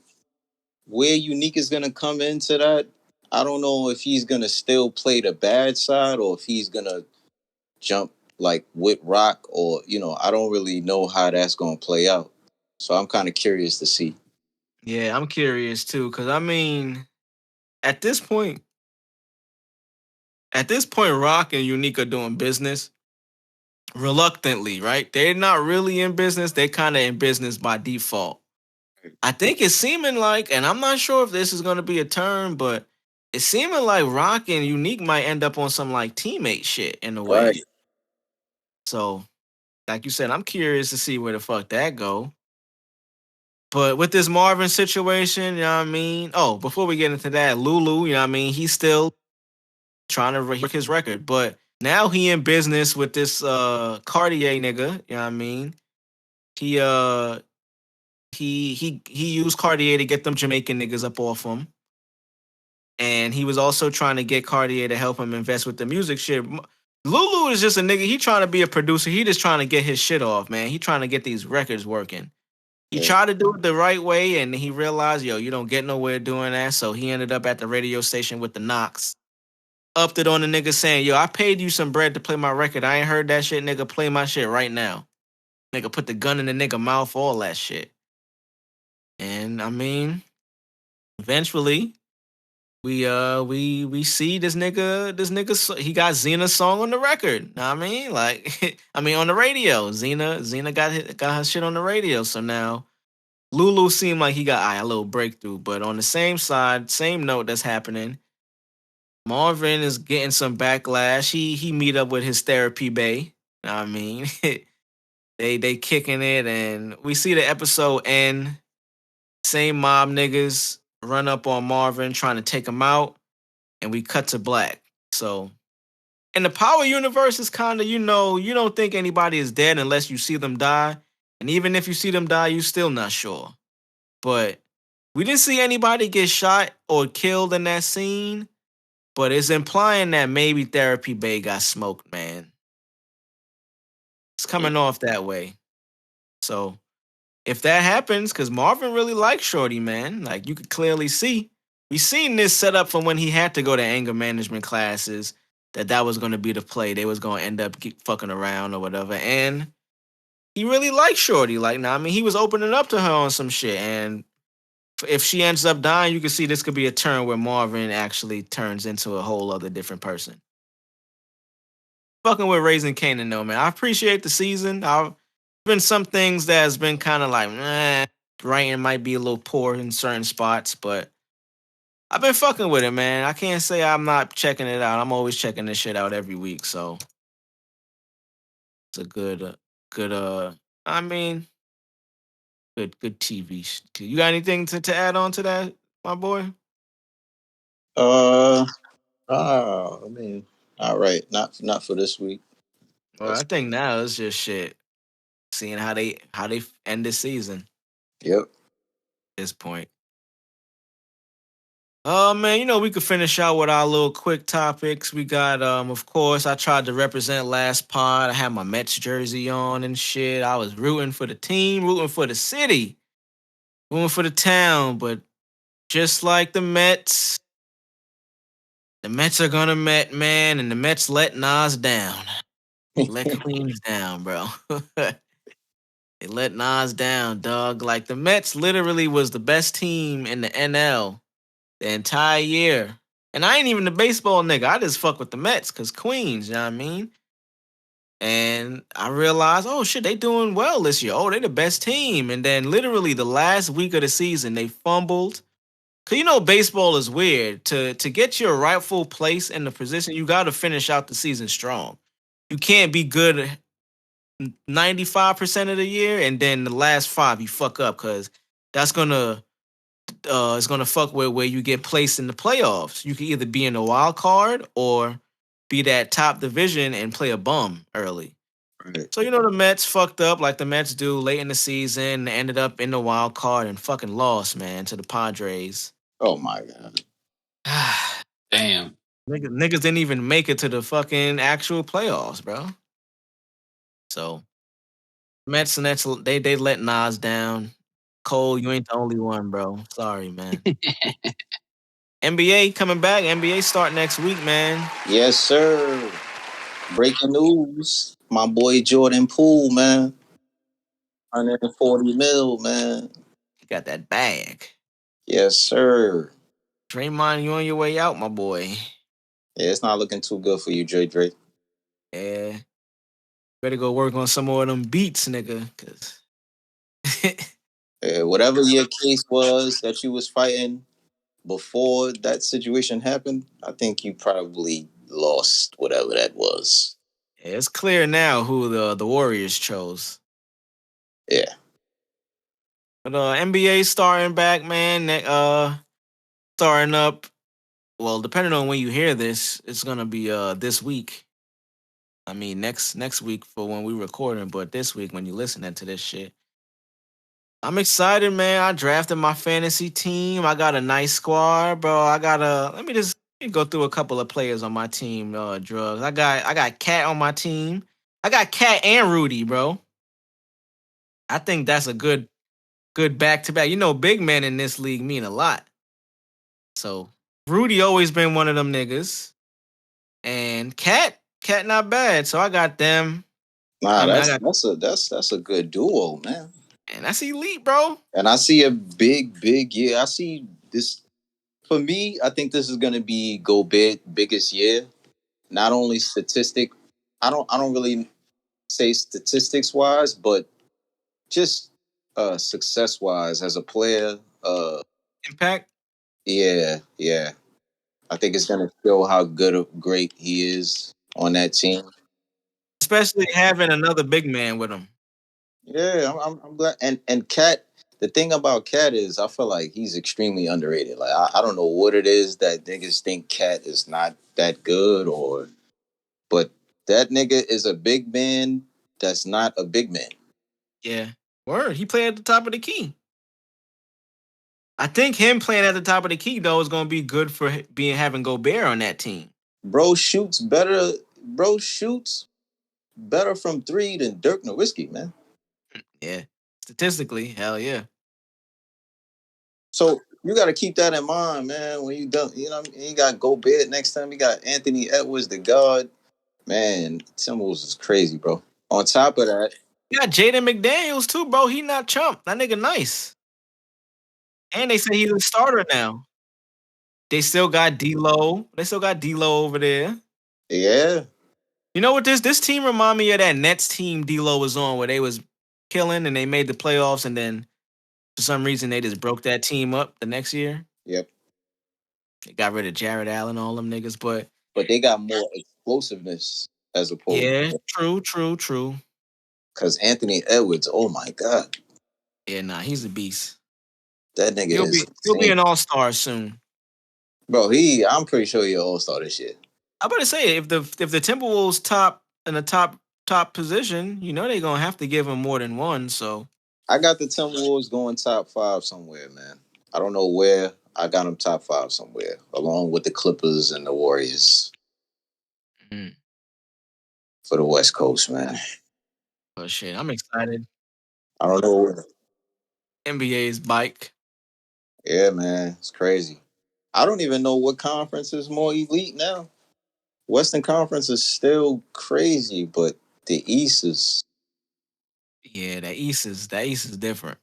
where unique is gonna come into that. I don't know if he's gonna still play the bad side or if he's gonna jump like with Rock, or I don't really know how that's gonna play out. So I'm kind of curious to see. Yeah, I'm curious too, because I mean, at this point, Rock and Unique are doing business reluctantly, right? They're not really in business. They're kind of in business by default. I think it's seeming like, and I'm not sure if this is going to be a turn, but it's seeming like Rock and Unique might end up on some like teammate shit in a way. Right. So, like you said, I'm curious to see where the fuck that go. But with this Marvin situation, you know what I mean? Oh, before we get into that, Lulu, you know what I mean? He's still trying to break his record, but now he in business with this Cartier nigga, you know what I mean? He used Cartier to get them Jamaican niggas up off him. And he was also trying to get Cartier to help him invest with the music shit. Lulu is just a nigga. He trying to be a producer. He just trying to get his shit off, man. He trying to get these records working. He tried to do it the right way, and he realized, yo, you don't get nowhere doing that. So he ended up at the radio station with the Knox. Upped it on the nigga saying, yo, I paid you some bread to play my record. I ain't heard that shit, nigga. Play my shit right now. Nigga put the gun in the nigga mouth, all that shit. And I mean, eventually, we see this nigga. He got Xena's song on the record. Know what I mean, like, on the radio. Xena got her shit on the radio. So now, Lulu seemed like he got a little breakthrough. But on the same side, same note that's happening, Marvin is getting some backlash. He meet up with his therapy bae. Know what I mean, They kicking it, and we see the episode end. Same mob niggas run up on Marvin trying to take him out, and we cut to black. So in the Power universe, it's kind of, you don't think anybody is dead unless you see them die. And even if you see them die, you still not sure. But we didn't see anybody get shot or killed in that scene. But it's implying that maybe Therapy Bay got smoked, man. It's coming off that way. So if that happens, because Marvin really likes Shorty, man. Like, you could clearly see. We seen this set up from when he had to go to anger management classes, that was going to be the play. They was going to end up fucking around or whatever. And he really liked Shorty. Like, nah, I mean, he was opening up to her on some shit. And if she ends up dying, you can see this could be a turn where Marvin actually turns into a whole other different person. Fucking with Raising Kanan, though, man. I appreciate the season. I've been some things that has been kind of like, writing might be a little poor in certain spots, but I've been fucking with it, man. I can't say I'm not checking it out. I'm always checking this shit out every week, so it's a good, I mean, good TV. You got anything to add on to that, my boy? I mean, all right, not for this week. Well, I think now it's just shit. Seeing how they end the season. Yep. At this point. Oh man, we could finish out with our little quick topics. We got, of course, I tried to represent last pod. I had my Mets jersey on and shit. I was rooting for the team, rooting for the city, rooting for the town. But just like the Mets are gonna Met, man, and the Mets let Nas down. Let Queens down, bro. They let Nas down, dog. Like, the Mets literally was the best team in the NL the entire year. And I ain't even the baseball nigga. I just fuck with the Mets because Queens, you know what I mean? And I realized, oh shit, they doing well this year. Oh, they the best team. And then literally the last week of the season, they fumbled. Cause baseball is weird. To get your rightful place in the position, you gotta finish out the season strong. You can't be good 95% of the year and then the last 5 you fuck up, because that's gonna is gonna fuck with where you get placed in the playoffs. You can either be in the wild card or be that top division and play a bum early. Right. So the Mets fucked up like the Mets do late in the season, ended up in the wild card and fucking lost, man, to the Padres. Oh my god. Damn. Niggas didn't even make it to the fucking actual playoffs, bro. So Mets and Nets, they let Nas down. Cole, you ain't the only one, bro. Sorry, man. NBA coming back. NBA start next week, man. Yes, sir. Breaking news. My boy Jordan Poole, man. 140 mil, man. You got that bag. Yes, sir. Draymond, you on your way out, my boy. Yeah, it's not looking too good for you, Dre. Yeah. Better go work on some more of them beats, nigga. Cause whatever your case was that you was fighting before that situation happened, I think you probably lost whatever that was. Yeah, it's clear now who the Warriors chose. Yeah. But NBA starting back, man. Starting up. Well, depending on when you hear this, it's gonna be this week. I mean, next week for when we recording, but this week when you listening to this shit. I'm excited, man. I drafted my fantasy team. I got a nice squad, bro. Let me go through a couple of players on my team, Drvgz. I got Cat on my team. I got Cat and Rudy, bro. I think that's a good back-to-back. Big men in this league mean a lot. So Rudy always been one of them niggas. And Cat not bad. So I got them. Nah, that's a good duo, man. And that's elite, bro. And I see a big year. I see this. For me, I think this is gonna be Gobert biggest year. Not only statistic, I don't really say statistics wise, but just success wise as a player. Impact. Yeah. I think it's gonna show how great he is on that team. Especially having another big man with him. Yeah, I'm glad. And Cat, the thing about Cat is, I feel like he's extremely underrated. Like I don't know what it is that niggas think Cat is not that good, but that nigga is a big man. That's not a big man. Yeah. Word. He played at the top of the key. I think him playing at the top of the key though is gonna be good for having Gobert on that team. Bro shoots better. Bro shoots better from three than Dirk Nowitzki, man. Yeah. Statistically, hell yeah. So you got to keep that in mind, man. When you done, you know, what I mean? You got Gobert next time. You got Anthony Edwards, the guard. Man, Timberwolves is crazy, bro. On top of that, You got Jaden McDaniels too, bro. He not chump. That nigga nice. And they say he's a starter now. They still got D'Lo. They still got D'Lo over there. yeah, You know what this team remind me of that Nets team D'Lo was on where they was killing and they made the playoffs and then for some reason they just broke that team up the next year. yep. They got rid of Jared Allen, all them niggas, but They got more explosiveness as opposed. yeah, true. Because Anthony Edwards, oh my god, Yeah, nah, he's a beast. that nigga He'll is be insane. an all-star soon. Bro, I'm pretty sure he'll all-star this year. I'm about to say if the Timberwolves top in the top position, you know they're gonna have to give him more than one. So I got the Timberwolves going top 5 somewhere, man. I don't know where. I got them top 5 somewhere, along with the Clippers and the Warriors for the West Coast, man. oh shit, I'm excited. I don't know where. NBA's bike. Yeah, man, it's crazy. I don't even know what conference is more elite now. Western Conference is still crazy, but the East is. Yeah, that East is different.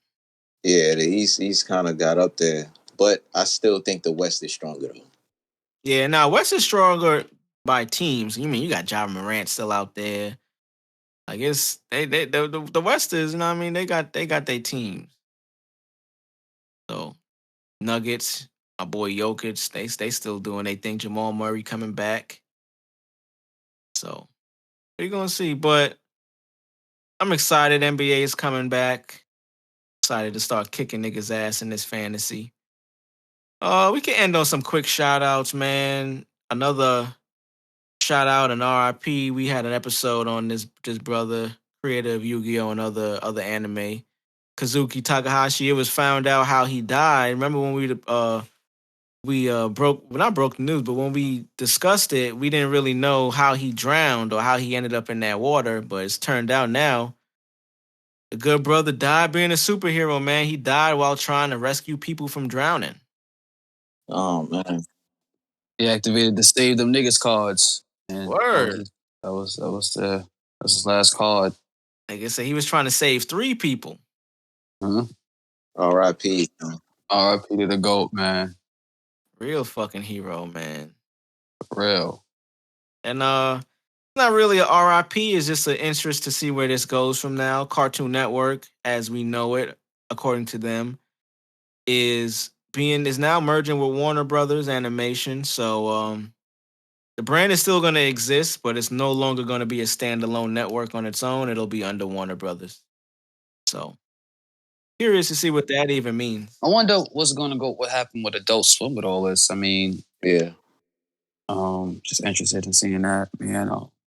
Yeah, the East kind of got up there, but I still think the West is stronger though. Yeah, now West is stronger by teams. You mean you got Ja Morant still out there? I guess the West is, you know what I mean, they got their teams. So Nuggets, my boy Jokic, they still doing they thing. Jamal Murray coming back. So we're gonna see. But I'm excited. NBA is coming back. Excited to start kicking niggas' ass in this fantasy. We can end on some quick shout outs, man. Another shout out and RIP. We had an episode on this brother, creator of Yu-Gi-Oh! And other anime. Kazuki Takahashi. It was found out how he died. Remember when we not broke the news, but when we discussed it, we didn't really know how he drowned or how he ended up in that water. But it's turned out now the good brother died being a superhero, man. He died while trying to rescue people from drowning. Oh man, He activated the save them niggas cards. And Word. That was his last card. Like I said, he was trying to save 3 people. R.I.P. R.I.P. to the GOAT, man. Real fucking hero, man. For real. And not really a RIP, it's just an interest to see where this goes from now. Cartoon Network, as we know it, according to them, is now merging with Warner Brothers Animation. So the brand is still going to exist, but it's no longer going to be a standalone network on its own. It'll be under Warner Brothers. So curious to see what that even means. I wonder what happened with Adult Swim with all this. I mean, yeah. Just interested in seeing that.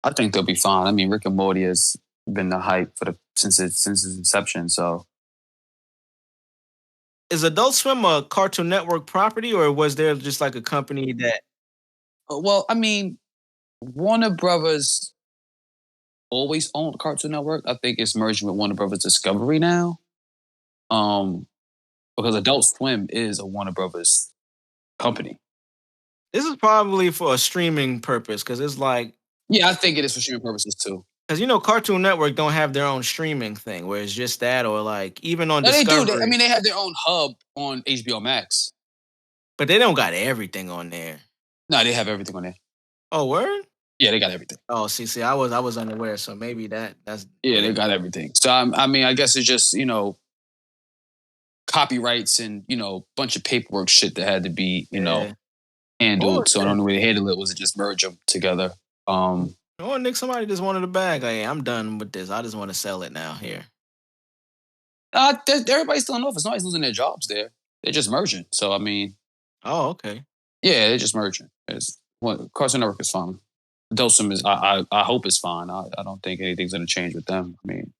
I think they'll be fine. I mean, Rick and Morty has been the hype since its inception. So, is Adult Swim a Cartoon Network property, or was there just like a company that? Well, I mean, Warner Brothers always owned Cartoon Network. I think it's merging with Warner Brothers Discovery now. Because Adult Swim is a Warner Brothers company. This is probably for a streaming purpose because it's like. Yeah, I think it is for streaming purposes too. Because Cartoon Network don't have their own streaming thing where it's just that, or like even on Discovery. They do. They have their own hub on HBO Max, but they don't got everything on there. No, they have everything on there. Oh, word? Yeah, they got everything. Oh, see, I was unaware, so maybe that's. Yeah, they got everything. So I guess it's just copyrights and bunch of paperwork shit that had to be handled. So the only way to handle it was to just merge them together. Nick, somebody just wanted a bag. Like, hey, I'm done with this. I just want to sell it now. Here. Everybody's still in office. Nobody's losing their jobs there. They're just merging. So, I mean. Oh, okay. Yeah, they're just merging. Cartoon Network is fine. Dosum is, I hope it's fine. I don't think anything's going to change with them. I mean,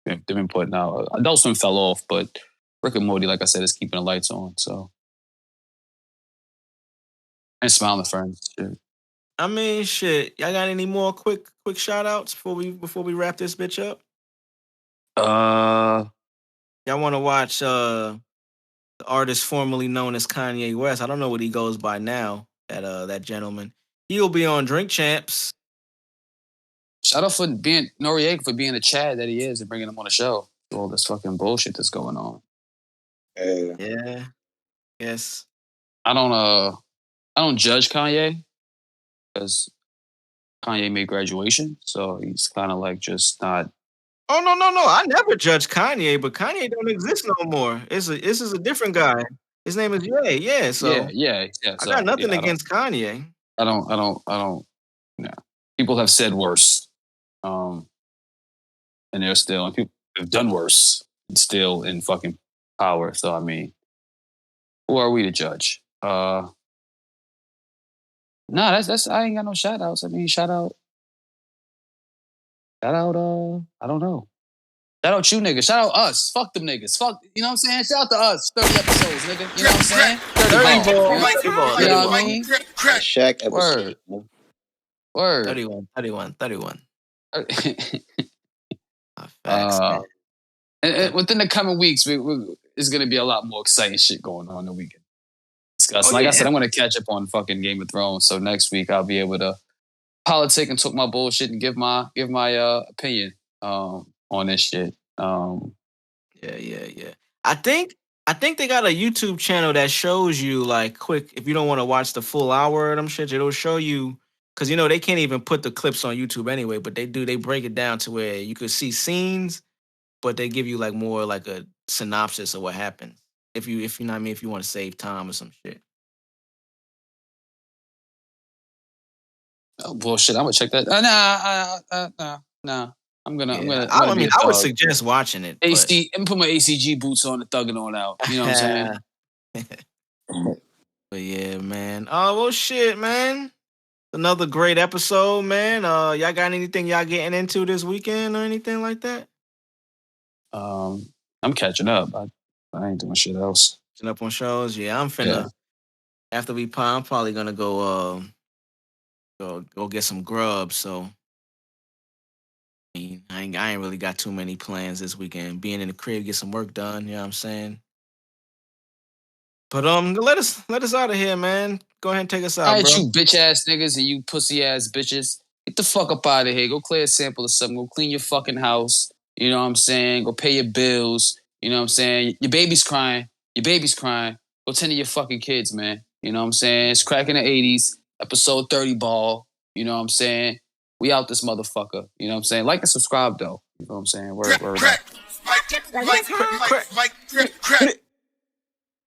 they've been putting out. Dosum fell off, but Rick and Morty, like I said, is keeping the lights on. So. And Smiling Friends. Shit. I mean, shit. Y'all got any more quick shout outs before we wrap this bitch up? Y'all want to watch the artist formerly known as Kanye West? I don't know what he goes by now. That gentleman. He'll be on Drink Champs. Shout out for being Noriega for being the Chad that he is and bringing him on the show. All this fucking bullshit that's going on. Yeah. Yes. I don't judge Kanye because Kanye made Graduation, so he's kind of like just not. Oh no! I never judged Kanye, but Kanye don't exist no more. This is a different guy. His name is Ye. Yeah. So yeah. I got nothing against Kanye. I don't. Yeah. People have said worse, and they're still, and people have done worse, and still in fucking power. So I mean, who are we to judge? No, that's I ain't got no shout outs. I mean, shout out, I don't know. Shout out you niggas. Shout out us. Fuck them niggas. Fuck, you know what I'm saying? Shout out to us. 30 episodes, nigga. You know what I'm saying? 30 ball. You know what I mean? Shaq episode. Word. 31. Facts, and within the coming weeks, there's going to be a lot more exciting shit going on that we can discuss. I said, I'm going to catch up on fucking Game of Thrones. So next week, I'll be able to politic and talk my bullshit and give my opinion on this shit. Yeah. I think they got a YouTube channel that shows you like quick if you don't want to watch the full hour of them shit. It'll show you because they can't even put the clips on YouTube anyway. But they break it down to where you could see scenes, but they give you like more like a synopsis of what happened. If you know what I mean, if you want to save time or some shit. Oh, bullshit! I'm gonna check that. Nah. I'm gonna. I would suggest watching it. And put my ACG boots on and thugging on out. You know what I'm saying? But yeah, man. Oh well, shit, man. Another great episode, man. Y'all got anything y'all getting into this weekend or anything like that? I'm catching up. I ain't doing shit else. Catching up on shows. Yeah, I'm finna. Yeah. After we pop, I'm probably gonna go get some grub. So. I ain't really got too many plans this weekend. Being in the crib, get some work done. You know what I'm saying? But let us out of here, man. Go ahead and take us out, all right, bro. You bitch ass niggas and you pussy ass bitches. Get the fuck up out of here. Go clear a sample or something. Go clean your fucking house. You know what I'm saying? Go pay your bills. You know what I'm saying? Your baby's crying. Go tend to your fucking kids, man. You know what I'm saying? It's cracking the 80s. Episode 30 ball. You know what I'm saying? We out this motherfucker. You know what I'm saying? Like and subscribe, though. You know what I'm saying? Word. Crack.